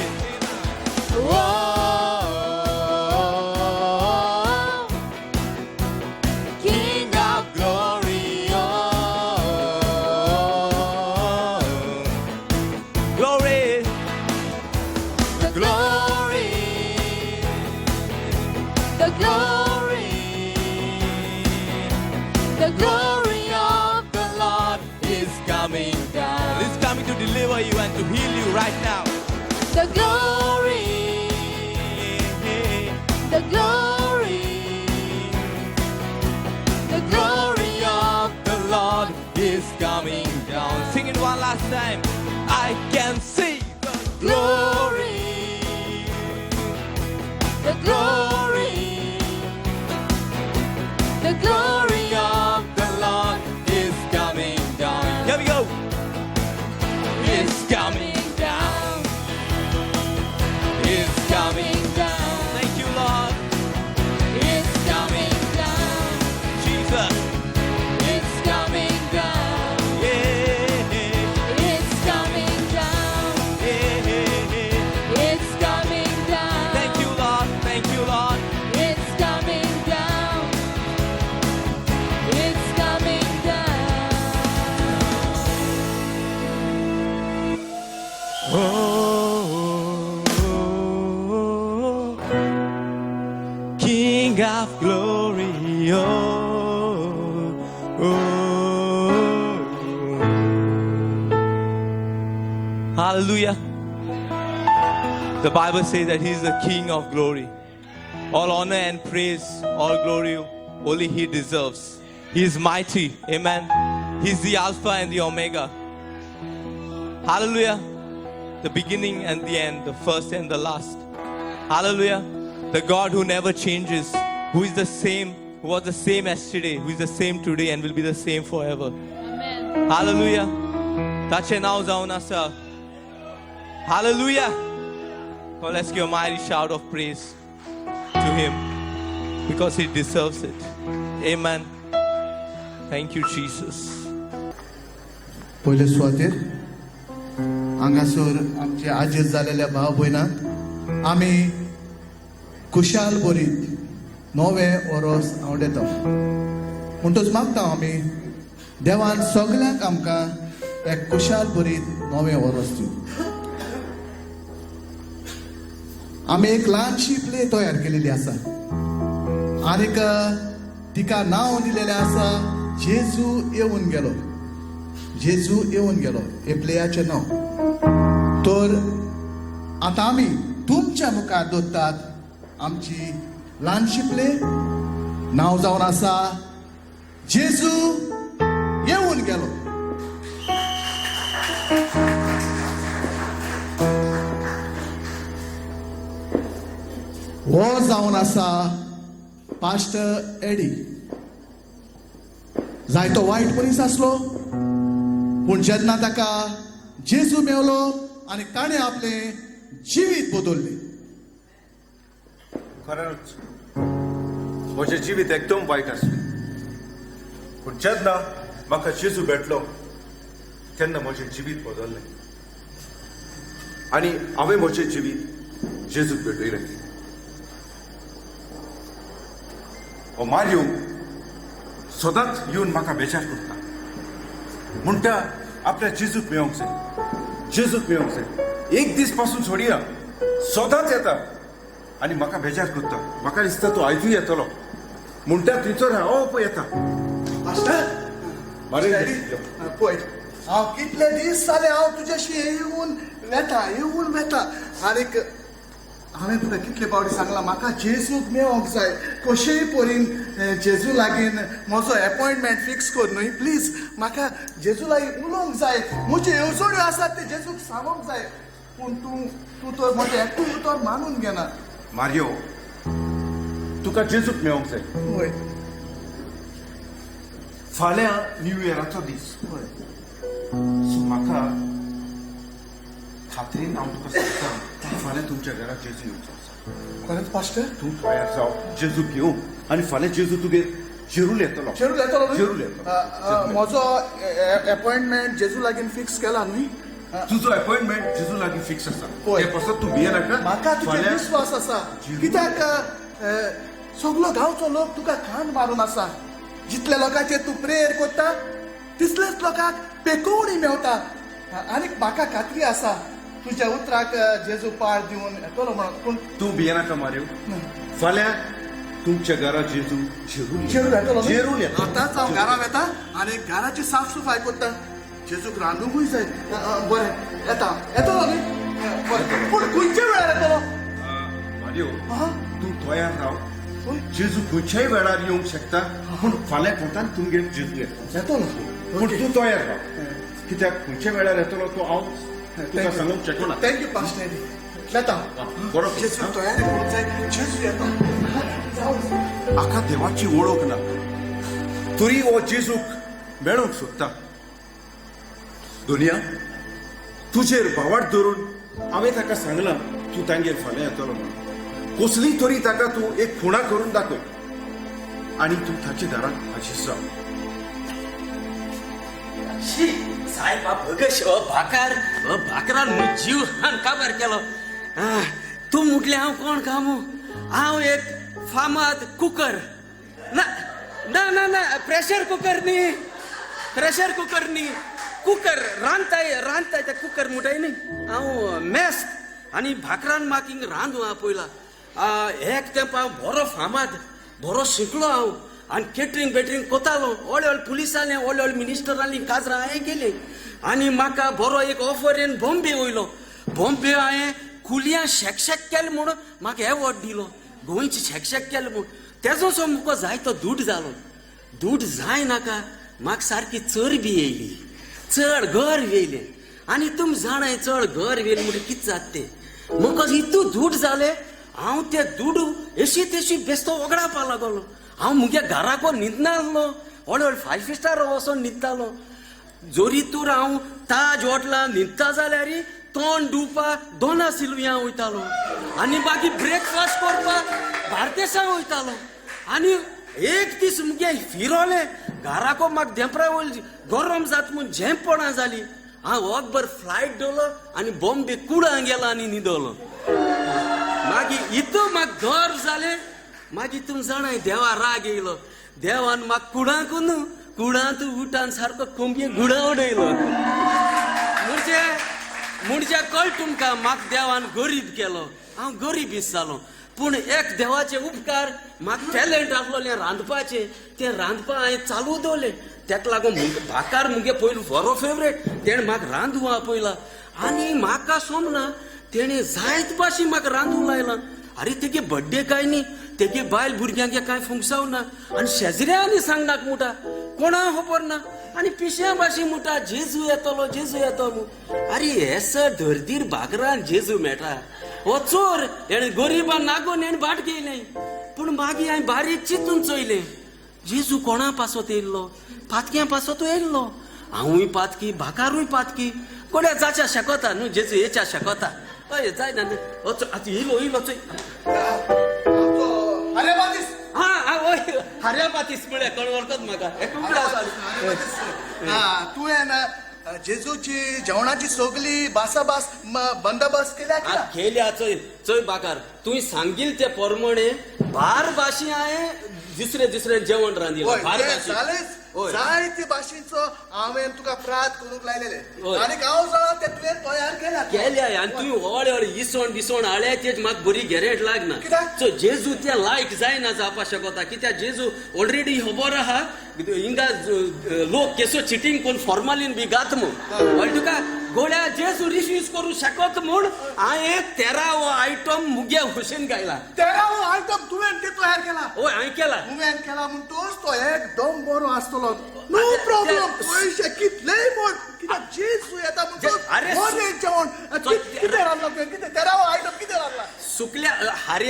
Oh, King of glory, oh, Glory. the glory, the glory, the glory of the Lord is coming down. He's coming to deliver you and to heal you right now. The glory, the glory, the glory of the Lord is coming down. Sing it one last time. I can see the Glory, the glory, the glory of the Lord is coming down. Here we go. It's coming down. It's coming down. Thank you, Lord. It's coming down. Jesus. It's coming down. Yeah. It's coming down. Yeah. It's coming down. Thank you, Lord. Thank you, Lord. It's coming down. It's coming down. Oh, King of glory, Hallelujah. The Bible says that He is the King of glory. All honor and praise, all glory, only He deserves. He is mighty. Amen. He is the Alpha and the Omega. Hallelujah. The beginning and the end, the first and the last. Hallelujah. The God who never changes, who is the same, who was the same yesterday, who is the same today and will be the same forever. Amen. Hallelujah. Tache now zaunasa. Hallelujah. Well, let's give a mighty shout of praise to Him because He deserves it. Amen. Thank you, Jesus. पहिले स्वातीर हांगासर आमचे आजीर जालेल्या भाव भयणांक आमी खुशाल बरीत नवे वरोस आवडेता म्हणटूच मागता आमी देवान सगळ्यांक आमकां एक खुशाल बरीत नवे वरोस दिवं आमी एक ल्हानशी प्ले तयार केलेली आसा आनीक तिका नांव दिलेलें आसा जेजू येवन गेलो जेजू येवन गेलो हे प्लेयाचें नांव तर आतां आमी तुमच्या मुखार दवरतात आमची ल्हानशी प्ले नांव जावन आसा जेजू येवन गेलो हो जावन आसा पास्टर एडी जायतो वायट मनीस आसलो पूण जेन्ना ताका जेजू मेवलो आनी ताणें आपलें जिवीत बदललें खरेंच म्हजें जिवीत एकदम वायट आसलें पूण जेन्ना म्हाका जेजू भेटलो तेन्ना म्हजें जिवीत बदललें आनी हांवें म्हजें जिवीत जेजूक भेटयलें हो मारियो सदांच येवन म्हाका बेजार करता म्हणटा आपल्या जेजूक मेळोंक जाय एक दीस पासून सोडिया सदांच येता आनी म्हाका बेजार करता म्हाका दिसता तो आयजूय येतलो म्हणटा थंयसर हांव पळय येता पळय हांव कितले दीस जाले हांव तुज्याशी येवन वेता आनीक हांवें तुका कितले फावटी सांगलां म्हाका जेजूक मेळोंक जाय कशेय परीन जेजू लागीं म्हजो एपॉयंटमेंट फिक्स कर न्हय प्लीज म्हाका जेजू लागीं उलोवंक जाय म्हज्यो येवजण्यो आसात ते जेजूक सांगूंक जाय पूण तूं तर म्हजें एकूय उतर मानून घेना मारियो तुका जेजूक मेळोंक जाय हय फाल्यां न्यू इयराचो दीस सो म्हाका खात्रीन हांव तुका सांगता फाल्यां तुमच्या घरात जेजू येवचो आसा खरेंच पास्टर तूं तयार जाव जेजूक घेवंक आनी फाल्यां जेजू तुगे जेरूल येतलो जेरूल येतलो म्हजो एपॉयंटमेंट जेजू लागीं फिक्स केला न्हय तुजो अपॉइंटमेंट जेजू लागीं फिक्स आसा पळय. ते पासत तूं भिये नाका म्हाका तुजेर फाल्यां विश्वास आसा कित्याक सगळो गांवचो लोक तुका कान मारून आसा जितल्या लोकांचेर तूं प्रेयर करता तितलेच लोकांक पेकोवणी मेवता आनी म्हाका खात्री आसा तुज्या उतराक जेजू पाळ दिवन येतलो म्हणून पूण तूं भिये नाका मारेव फाल्यां तुमच्या घरा जेजू जेरून येतलो न्ही? जेरून येता आतांच हांव घरा वेता आनी घराची साफ सफाई करता जेजूक रांदूंकूय जाय बरें येतलो न्ही बरें. पूण खंयच्या वेळार येतलो मारियो आहा. तूं तयार राव जेजू खंयच्याय वेळार येवंक शकता पूण फाल्यां कोंतान तुमगेर जेजू येता येतलो पूण तूं तयार राव कित्याक खंयच्या वेळार येतलो तो हांव तुका सांगूंक शकना थँक्यू पास्टर येता बरो जेजू तयारी करूंक जाय जेजू येता म्हाका देवाची वळख ना तरी हो जेजूक मेळोंक सोदता दुनिया तुजेर भावाट धरून हांवें ताका सांगलां तूं तांगेर फाल्यां येतलो म्हणून कसली तरी ताका तूं एक खुणा करून दाखय आनी तूं ताच्या दाराक हाजीर राव शी सायबा भगश भाकरान जीव हान काबार केलो तूं म्हटलें हांव कोण कामू हांव एक फामाद कुकर ना ना ना ना प्रेशर कुकर न्ही कुकर रांदताय त्या कुकर मुटाय न्ही हांव मेस आनी भाकरान म्हाका हिंग रांदूं पयला एक तेंप हांव बरो फामाद बरो शिकलो हांव आनी केटरिंग कोतालो व्हडले व्हडले पुलिसांनी व्हडले व्हडले मिनिस्टरांनी काजरां हांवें केली आनी म्हाका बरो एक ऑफर येवन बॉम्बे वयलो बॉम्बे हांवें कुलियां शेक केलें म्हणून म्हाका एवॉर्ड दिलो गोंयची शेक केलें म्हणून तेजो सो म्हाका जाय तो दूड जालो दूड जाय नाका म्हाका सारकी चरबी येयली चड घर येयलें आनी तुमी जाणाय चड घर येयलें म्हणून कितें जाता तें म्हाका इतू दूड जालें हांव तें दूड अशी तेशी बेस्तो वगडावपा लागलो हांव मुगे घराको न्हिदनासलो व्हडले व्हडले 5 स्टार वचोन न्हिदतालो जोरी तर हांव ताज हॉटेलांत न्हिदता जाल्यार तोंड धुवपा दोना सिलव्यां वयतालो आनी मागीर ब्रेकफास्ट करपाक बार्देसां वयतालो आनी एक दीस मुगे फिरोलें घराको म्हाका देंपरा वयली गरम जाता म्हूण झेंपणां जाली हांव वखभर फ्लायट दवरलो आनी बॉम्बे कुडां गेलो आनी न्हिदलो मागीर इतू म्हाका घर जालें मागीर तुमी जाणाय देवा राग येयलो देवान म्हाका कुडांकून कुडांत उठान सारको कोंबये गुडा उडयलो म्हणजे कळ तुमकां म्हाका देवान गरीब केलो हांव गरीबीस जालो पूण एक देवाचे उपकार म्हाका टॅलंट आसलोलें रांदपाचें तें रांदपा हांवें चालू दवरलें तेका लागून भाकार मुगे पयलो बरो फेवरेट तेणें म्हाका रांदूं आपयला आनी म्हाका सोमना तेणें जायत भाशेन म्हाका रांदूंक लायलां अरे तेगे बड्डे काय न्ही तेगे बायल भुरग्यांक कांय फुंकसाव ना आनी शेजऱ्यांनी सांगनाक मुटा कोणा खबर ना आनी पिश्या भाशेन मुटा जेजू येतलो अरे हेसर धर्दीर भाकरान जेजू मेळटा हो चोर हेणे गरीबान नागोन हेणे बाट घेयलें पूण मागीर हांवें बारीक चिंतून चोयलें जेजू कोणा पासत येयल्लो पातक्यां पासत येयल्लो हांवूय पातकी भाकारूय पातकी कोण्या जाच्या शेकोता न्हू जेजू येच्या शेकोता हय जाय ना आतां इलो चोय हऱ्या बातीस म्हळ्यार कोण वळखत म्हाका तुवें जेजूची जेवणाची सगळी बासाबास बंदोबस्त केल्या चोय बाकार तुवें सांगिल ते प्रमाणे बार भाशी हांवें दुसरे जेवण रांदिल्लें बार भाशी जायते भाशेचो हांवें तुका प्रार्थ करूंक लायलेले आनी हांव जाणा ते तुवें तयार केल्या आनी तुवें व्हडे व्हडे इसवण हाडल्या तेच म्हाका बरी गॅरेंट लागना सो जेजू त्या लायक जायना जावपा शकता कित्याक जेजू ऑलरेडी खबर आहा हिंगा लोक केसो चिटींग करून फॉर्मालीन बी घात म्हूण तुका गोळ्या जेजू रिफ्यूज करूं शकत म्हूण हांवें 13 आयटम मुगे हुशेन गायला 13 आयटम तुवें ते तयार केला हय हांवें केला तुवें केला म्हूण तोच तो एकदम बरो आसतलो नो प्रॉब्लेम पयशे कितलेय म्हण कित्याक जेजू येता म्हूण जेवण कितें रांदला तुवें कितें 13 आयटम कितें रांदला सुकल्या हारे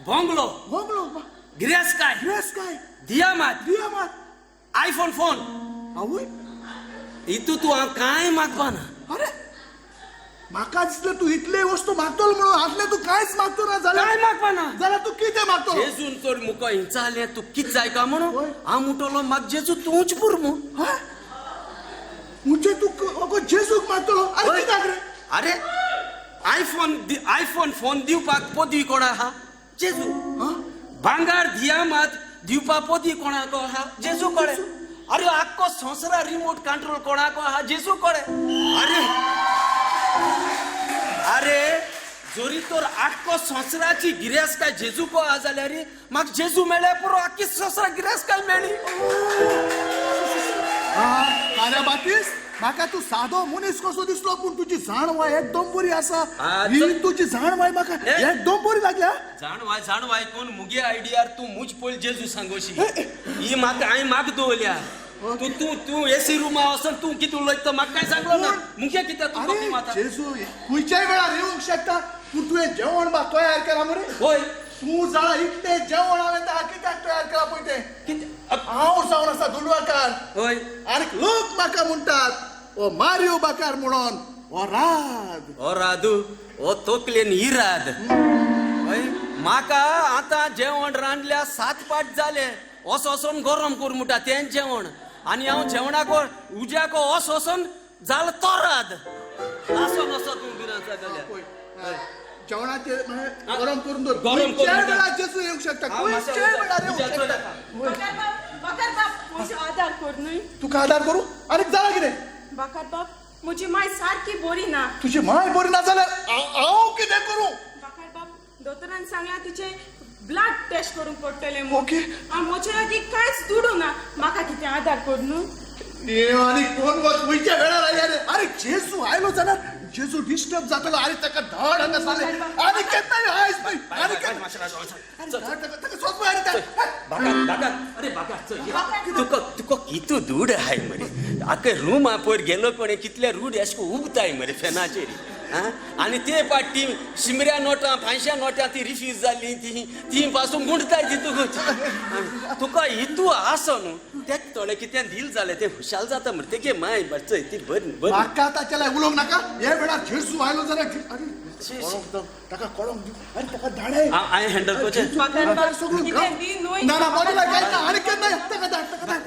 बंगलो गिरेस्काय दियामात आयफोन फोन आवय इतू तूं हांव कांय मागपा ना अरे म्हाका दिसलं तू इतले वस्तू मागतलो म्हणून आसले तू कांयच मागतो ना काय मागपाना जाल्यार तू कितें मागतलो जेजून तर मुका हिंचाले तू कित जाय का म्हणून हांव म्हणटलो म्हाका जेजू तूच पुर मू म्हणजे तू अगो जेजूक मागतलो अरे कित्याक रे अरे आयफोन फोन दिवपाक पदवी कोणा हा जेजू भांगार दिया मात दिवपा पदवी कोणाको हा जेजू कळे अरे आख्खो संवसारा रिमोट कंट्रोल कोणाको हा जेजू कळे अरे जोरी तर आख्खो संवसाराची गिरेस्काय जेजू को हा जाल्यार म्हाका जेजू मेळ्ळे पुरो आख्खी संवसारा गिरेस्काय मेळ्ळी अरे बातीस म्हाका तू सादो मनीस कसो दिसलो पण तुजी जाणवाय एकदम बरी आसा ही तुजी जाणवाय म्हाका एकदम बरी लागल्या जाणवाय कोण मुगे आयडियार तू मुज पयली जेजू सांगोशी ही म्हाका हांवें म्हाका दवरल्या तू एसी रुमा वचून तू कितें उलयता म्हाका काय सांगलो ना मुगे कित्याक तू कॉपी मारता जेजू खंयच्याय वेळार येवंक शकता पूण तुवें जेवण बा तयार केला मरे होय तू जाणा इतलें जेवण हांवें ता कित्याक तयार केला पळय तें हांव जावन आसा दुलवाकार होय आनी लोक म्हाका म्हणटात ओ मारियो बाकार म्हणून ओ रादू ओ तोकलेन इराद म्हाका आतां जेवण रांदल्या 7 पाट जाले वचून गरम कर म्हणटा तें जेवण आनी हांव जेवणाको उज्याको वचून जाल तोराद असो नसो तूं गिरांचा जाल्यार जेवणाचे गरम करून दवर गरम करून वेळार जेजू येवंक शकता खंयच्याय वेळार येवंक शकता बाकार बाप म्हजो आदार कर न्हय तुका आदार करूं आनी जालां कितें बाकार बाप म्हजी माय सारकी बरी ना तुजी माय बरी ना जाल्यार हांव कितें करूं बाकार बाप दोतोरान सांगला तिचे ब्लड टेस्ट करूंक पडटले ओके म्हजे लागीं कांयच दुडू ना म्हाका कितें आदार कर न्हय आनी कोण वच खंयच्या वेळार आयल्या रे अरे जेजू आयलो जाल्यार जेजू डिस्टर्ब जातलो आनी ताका धड हांगा जाले आनी केन्नाय आयज पळय आनी तुका कितू दूड आहाय मरे आख्खे रूमा पयर गेलो कोणे कितले रूड अशे उबताय मरे फेनाचेर आनी ते पाटी शिमऱ्या नोटां 500 नोटां ती रिफ्यूज जाल्ली ती पासून गुंडताय ती तुका हितू आसा न्हू तेक थोडे कितें दिल जालें तें खुशाल जाता मरे तेगे माय बच्चय ती बरी म्हाका ताचेला उलोवंक नाका हे वेळार जेजू आयलो जाल्यार अरे ताका कळोंक दिव अरे ताका धाडय हांवें हँडल करचें ना ना बरें कांय ना आनी केन्ना ताका धाड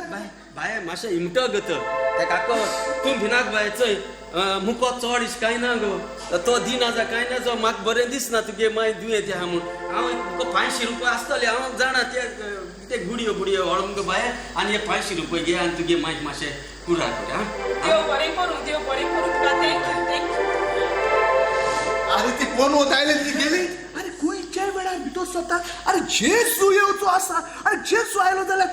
बाय मातशें हिमटो गत ताका आख्खो तूं भिनाक बाय चोय मुको चोड इश कांय ना गो तो दिना जा कांय ना जो म्हाका बरें दिसना तुगे माय दुयेंत आहा म्हूण हांव तुका 500 रुपया आसतले हांव जाणा ते गुडयो हळूंक बाय आनी हे 500 रुपया घे आनी तुगे माय मातशें पुरा कर देव बरें करूं तुका थँक्यू अरे ती कोण वत आयले ती गेली अरे खंयच्या वेळार भितर सोदता अरे जेजू येवचो आसा अरे जेजू आयलो जाल्यार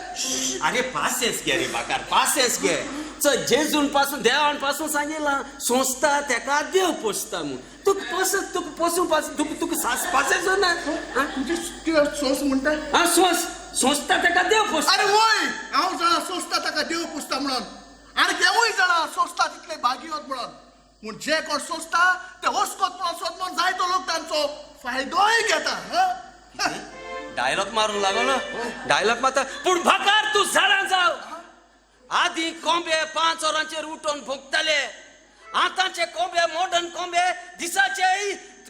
अरे पासेस घे रे बाकार पासेस घे चल जेजून पासून देवान पासून सांगितला संस्था तेका देव पोसता म्हूण तुका पोसून तुका पासेस ना सोस म्हणटा संस्था तेका देव पोसता अरे वय हांव जाणा संस्था ताका देव पोसता म्हणून आनी देवूय जाणा संस्था तितले भागीवत म्हणून पूण जे कोण सोंसता ते वस्कोत म्हणून सोदमोन जायतो लोक तांचो फायदोय घेता डायलॉग मारून लागलो डायलॉग मारता पूण भाकार तूं झाडां जाव आदी कोंबे 5 वरांचेर उठोन भोगताले आतांचे कोंबे मॉडर्न कोंबे दिसाचे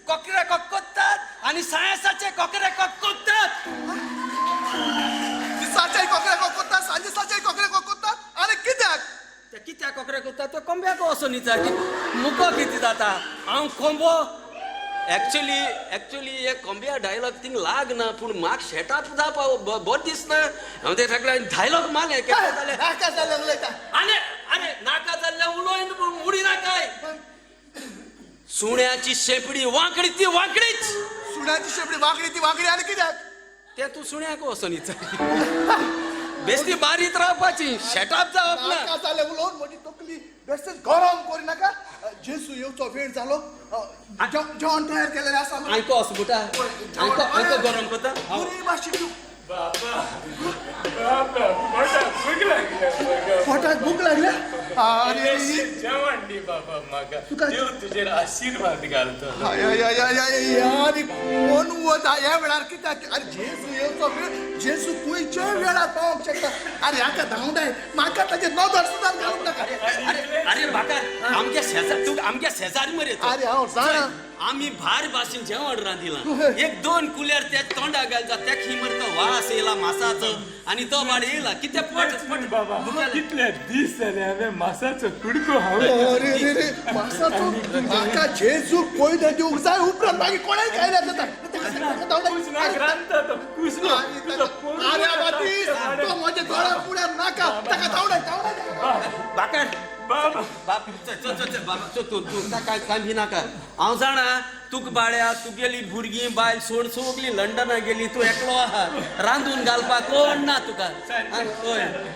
कोकरे कोत्तात आनी सायन्साचे कोकरे कोत्तात दिसाचे कोकरे कोत्तात सांजेसाचे कोकरे कोत्तात आनी कित्याक कित्याक कोकरे कोत्तात तो कोंब्याको असो न्ही मुको कितें जाता हांव कोंबो एक्चुअली हे कोंब्या डायलॉग थिंग लागना पूण म्हाका सेटअप जावपा बरो दिसना हांव ते सगळे डायलॉग मारले नाका जाल्यार उलयता आरे नाका जाल्यार उलोयन मुडी नाकाय सुण्याची शेपडी वांकडी ती वांकडीच सुण्याची शेपडी वांकडी ती वांकडी आनी कित्याक ते तूं सुण्याको असो न्ही बेस्ती बारीत रावपाची सेटअप जावप ना नाका जाल्यार उलोवन म्हजी तकली बेश्टेच गरम करिनाका जेजू येवचो वेळ जालो जेवण तयार केलेलें आसा आयको असो बुटा आयको गरम करता बरी भाशेन पोटाक भूक लागल्या अरे जेवण दी बाबा म्हाका देव तुजेर आशीर्वाद घालतो आनी कोण वता ह्या वेळार कित्याक अरे जेजू येवचो वेळ जेजू खंयच्या वेळार पावोंक शकता अरे हाका धांवडाय म्हाका ताचे नदर सुद्दां घालूंक नाका अरे भाकार आमच्या शेजार तू आमच्या शेजारी मरे अरे हांव जाणा आम्ही भार भाशेन जेवण रांदिला एक दोन कुल्यार त्या तोंडा घालता त्या खिमर तो वास येला मासाचो आणि तो भाड येला किती पट बाबा कितले दीस जाले हांवें मासाचो कुडको हांवें अरे रे रे मासाचो म्हाका जेजू पयले दिवंक जाय उपरांत मागीर कोणाय खायला जाता कुसनाक रांदता तो कुसलो अरे बातीस तो म्हज्या दोळा पुढ्यान नाका ताका धांवडाय बाकर बाबा बाप चल बाबा तू काय काय भी नाका हांव जाणा तुक बाळ्या तुगेली भुरगीं बायल सोड सगली लंडना गेली तू एकलो आहा रांदून घालपाक कोण ना तुका हय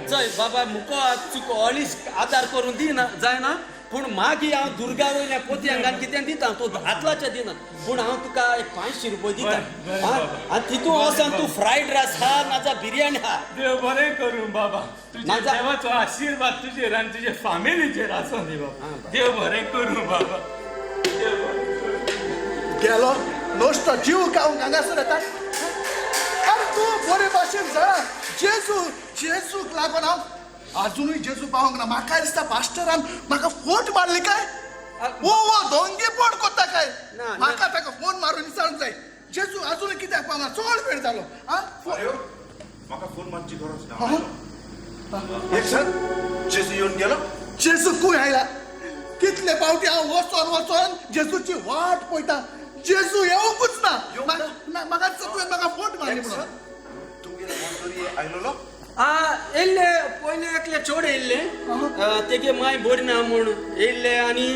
चल बाबा मुको चुको ऑलीस आदार करून दी ना जाय ना पूण मागीर हांव दुर्गा वयल्या पोतयांगान कितें दिता तूं हातलाचे दिना पूण हांव तुका 500 रुपया दिता आनी तितून वचोन तू फ्रायड रायस हा नाजा बिर्याणी हा देव बरें करूं बाबा तुज्या देवाचो आशीर्वाद तुजेर आनी तुजे फामिलीचेर आसूं दी बाबा देव बरें करूं बाबा देव गेलो नोश्तो जीव खावंक हांगासर येता अरे तूं बरे भाशेन जाणा जेजूक लागून हांव अजूनय जेजू पावंक ना म्हाका दिसता पास्टरान म्हाका फोट मारली काय वो दोंगे फोट कोत्ता काय म्हाका ताका फोन मारून विचारूंक जाय जेजू अजूनय कित्याक पावना चड वेळ जालो म्हाका फोन मारची गरज ना एक सांग जेजू येवन गेलो जेजू खूंय आयला कितले फावटी हांव वचोन जेजूची वाट पळयता जेजू येवंकूच ना म्हाका तुवें म्हाका फोट मारली म्हणून तुमगेलो आयलो येयल्ले पयले एकले चोड येयल्ले तेगे माय बरी ना म्हूण येयल्ले आनी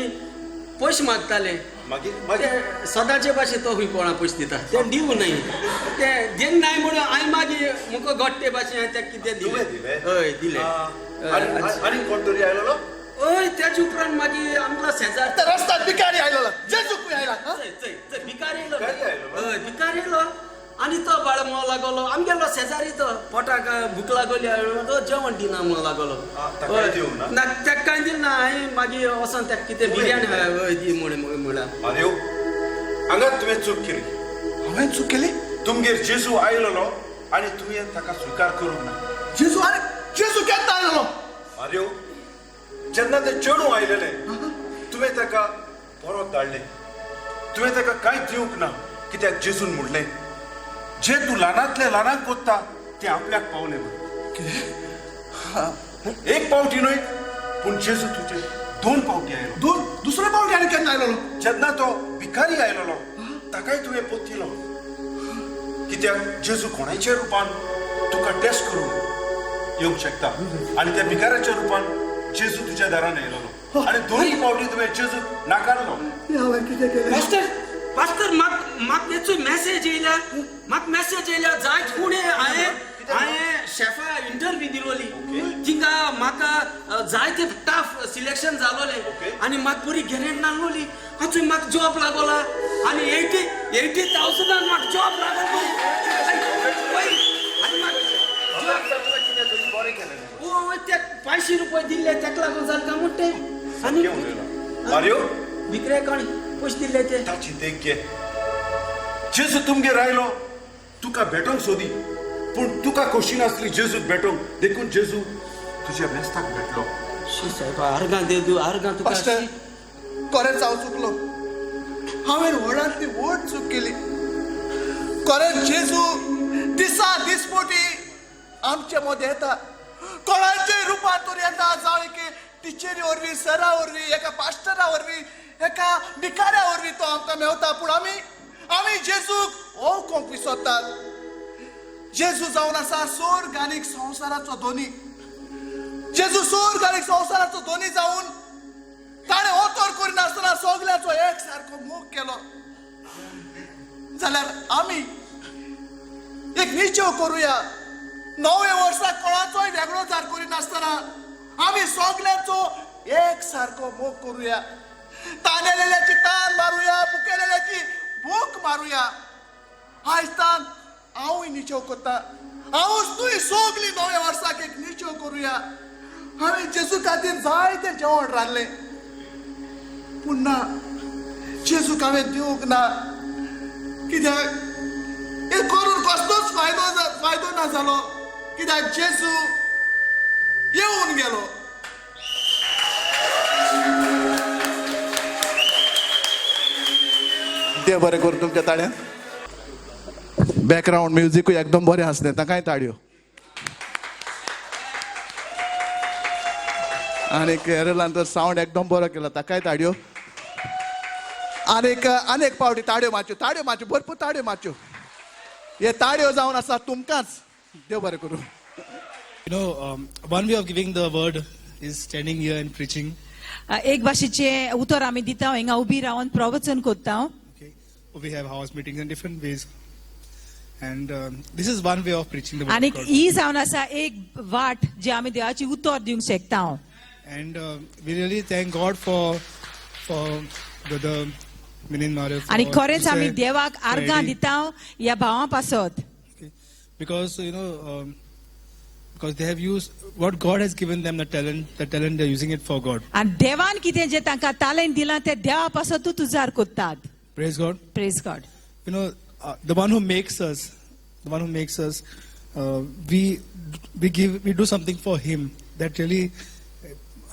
पयशे मागताले मागीर सदांचे भाशेन तो खंय कोणा पयशे दिता ते दिवं न्हय ते देन नाय म्हणून हांवें मागीर मुको गोट्टे भाशेन हांवें ताका कितें दिलें हय दिलें आनी कोण तरी आयलो हय तेजे उपरांत मागीर आमकां शेजार रस्त्यार भिकारी आयलो जेजू खूंय आयला भिकारी येयलो हय भिकारी येयलो आनी तो बाळ म्हणूं लागलो आमगेलो शेजारी तो पोटाक भूक लागली तो जेवण दिना म्हणूं लागलो ना ताका कांय दिलें ना हांवें मागीर वचोन ताका कितें बिर्याणी हय दी म्हणल्यार अरे हांगा तुवें चूक केली हांवें चूक केली तुमगेर जेजू आयलो आनी तुवें ताका स्विकार करूंक ना जेजू केन्ना आयलो अरे जेन्ना ते चेडू आयलेले तुवें ताका परत धाडलें तुवें ताका कांय दिवंक ना कित्याक जेजून म्हणलें जे तू ल्हानांतले ल्हानाक कोत्ता ते आपल्याक पावले एक पावटी न्हय पूण जेजू तुजे 2 पावटी आयलो दुसरे पावटी आनी केन्ना आयलो जेन्ना तो भिकारी आयलो ताकाय तुवें पोत्तिलो कित्याक जेजू कोणाच्या रुपान तुका टेस्ट करून येवंक शकता आनी त्या भिकाऱ्याच्या रुपान जेजू तुज्या दारान आयलो आनी 2 पावटी तुवें जेजू नाकारलो हांवें कितें केलें पास्टर म्हाका तेचो मेसेज येयल्या जाय फुडें हांवें शेफा इंटरव्यू दिलोली तिका म्हाका जायते टफ सिलेक्शन जालोलें आनी म्हाका बरी गॅरंटी नासलोली हाचो म्हाका जॉब लागोला आनी 80,000 म्हाका जॉब लागलो ते 500 रुपया दिल्ले ताका लागून जालें काय म्हणटे आनी विक्रेकान पयशे दिल्ले ते ताची देख घे जेजू तुमगेर आयलो तुका भेटोंक सोदी पूण तुका खोशी नासली जेजूक भेटोंक देखून जेजू तुज्या मेस्ताक भेटलो आर्गां तुका खरेंच हांव चुकलो हांवें व्हडांतली व्हड चूक केली खरेंच जेजू दिसा दिसपोटी आमचे मदें येता कोणाच्याय रुपांतून येता जावं एक टिचरी वरवीं सरा वरवीं एका पास्टरा वरवीं एका भिकाऱ्या वरवीं तो आमकां मेवता पूण आमी जेजूक ओळखूंक विसरतात जेजू जावन आसा स्वर्ग आनी संवसाराचो दोनी जेजू स्वर्ग आनी संवसाराचो दोनी जावन ताणें ओतोर करिनासतना सगल्याचो एक सारको मोग केलो जाल्यार आमी एक निश्चय करुया 9 वर्साक कोणाचोय वेगळो जार करिनासतना आमी सगल्याचो एक सारको मोग करुया तानेलेल्याची तान मारुया भुकेलेल्याची भूक मारुया आयजतान हांवूय निश्चय करता हांवूच तुवें सगलीं 9 वर्साक एक निश्चय करुया हांवें जेजू खातीर जायतें जेवण रांदलें पूण ना जेजूक हांवें दिवंक ना कित्याक हे करून कसलोच फायदो ना जालो कित्याक जेजू येवन गेलो देव बरें करूं तुमच्या ताळ्यान. बॅकग्राऊंड म्युझिकूय एकदम बरें आसलें, ताकाय ताळयो. आनी केरलान तर सावंड एकदम बरो केलो, ताकाय ताळयो. आनेक पावटी ताळयो मारच्यो, भरपूर ताळयो मारच्यो. हे ताळयो जावन आसा तुमकांच. देव बरें करूं. One way of giving the word is standing here and preaching. एक भाशेचे उतर आमी दिता हिंगा उबी रावन प्रवचन कोत्ता. We have house meetings in different ways. And this is one way of preaching the word आनी of God. ही जावन आसा एक वाट जे आमी देवाची उतर दिवंक शकता. And we really thank God for Brother Minin Mario. आनी खरेंच आमी देवाक आर्गां दिता ह्या भावां पासत. Because because they have used what God has given them, the talent they're using it for God. आनी देवान कितें जे तांकां टॅलंट दिलां ते देवा पासतूच उजार कोत्तात. Praise God. Praise God. The one who makes us, we do something for Him. That really,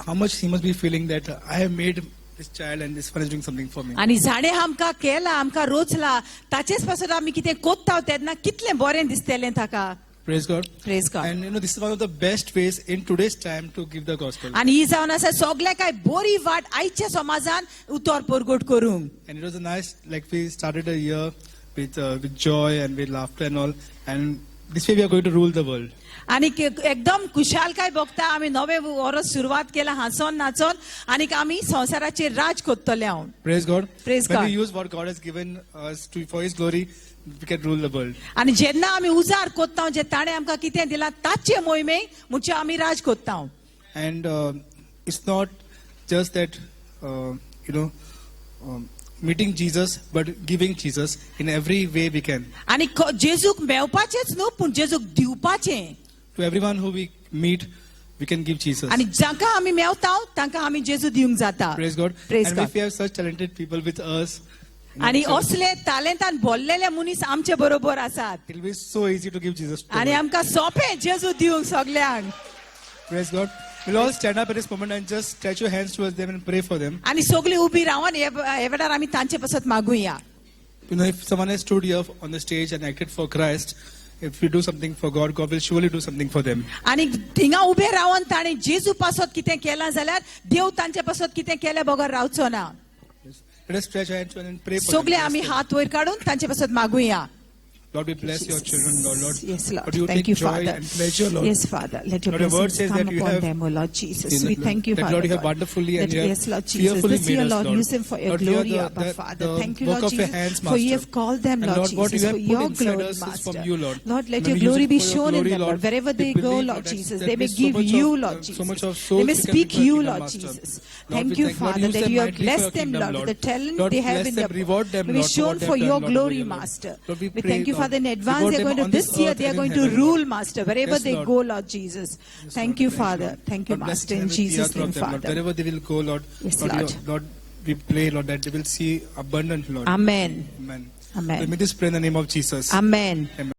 how much He must be feeling that I have made this child and this one is doing something for me. आनी झाडे आमकां केला, आमकां रोचला, ताचेच पासून आमी कितें कोत्ता तेन्ना कितलें बरें दिसतलें ताका. Praise God. Praise God. And this is one of the best ways in today's time to give the gospel. आनी ही जावन आसा सगळे काय बरी वाट आयच्या समाजान उतर परगट करूंक. And it was a nice, like we started a year with joy and with laughter and all. And this way we are going to rule the world. आनी एकदम खुशालकाय भोगता आमी नवे वर्स सुरवात केला हांसोन नाचोन आनी आमी संवसाराचेर राज कोत्तले हांव. Praise God. Praise when God. we use what God has given us for His glory, we can rule the world. आनी जेन्ना आमी उजार कोत्ता जे ताणे आमकां कितें दिलां ताचे मोहिमे मुचे आमी राज कोत्ता. And it's not just that meeting Jesus, but giving Jesus in every way we can. आनी जेजूक मेवपाचेच न्हू पूण जेजूक दिवपाचें. To everyone who we meet, we can give Jesus. आनी जांकां आमी मेवता तांकां आमी जेजू दिवंक जाता. Praise God. Praise And God. if we have such talented people with us, आनी असले तालेंतान भरलेले मनीस आमचे बरोबर आसात. it will be so easy to give Jesus. आनी आमकां सोंपें जेजू दिवंक सगल्यांक. Praise God. We'll all stand up at this moment and just stretch your hands towards them and pray for them. आनी सगळीं उबी रावन हे वेळार आमी तांचे पासत मागुया. If someone has stood here on the stage and acted for Christ, if we do something for God, God will surely do something for them. आनी थिंगा ube Ravan ताणें जेजू पासत कितें केलां जाल्यार देव तांचे पासत कितें केले बगर रावचो ना. Let us stretch our hands and pray for सगळे them. आमी हात वयर काडून तांचे पासत मागुया. Lord, we bless your children, Lord. Yes, Lord. Lord, you Thank take you, joy Father. and pleasure, Lord. Yes, Father. Let your Lord, your word blessings says come that you upon have- them, O Lord Jesus. Yes, We Lord. thank you, That, Father. Lord, you have God. wonderfully and That, you have yes, Lord Jesus. fearfully This year, made us, Lord, Lord. use them for your Lord, we are glory, the- Abba, the- Father. the Thank you, work Lord of your Jesus, hands, for you Master. have called them, And Lord Lord, what Jesus, you have for put your inside glory, us is Master. from you, Lord. Lord, let When your we use glory it be for your shown in glory, them, Lord. Lord, Wherever we they go, believe, Lord that- Jesus, that they may there's so give much you, of- Lord so much Jesus. of They souls may we can speak bring to you, your Lord kingdom, Master. Jesus. Lord, Thank we you, thank- Lord, Father, use that them you have mightily for blessed your them, kingdom, Lord, with the talent Lord, they have bless in them, them. reward them, May be Lord, for shown what they for have your done, Lord, glory, over here, Lord. Master. Lord, we We pray, thank you, Lord, Father, in advance. reward They're them going to on this this year, earth they are and in going to heaven, rule, Lord. Master, wherever Yes, they Lord. go, Lord Jesus. Thank you, Father. Thank you, Lord, bless Master, them in with Jesus' the name, of them, Lord. Father. Wherever they will go, Lord. Yes, Lord, Lord. Lord, we pray, Lord, that they will see abundant, Lord. Amen. Amen. Amen. Let me just pray in the name of Jesus. Amen. Amen.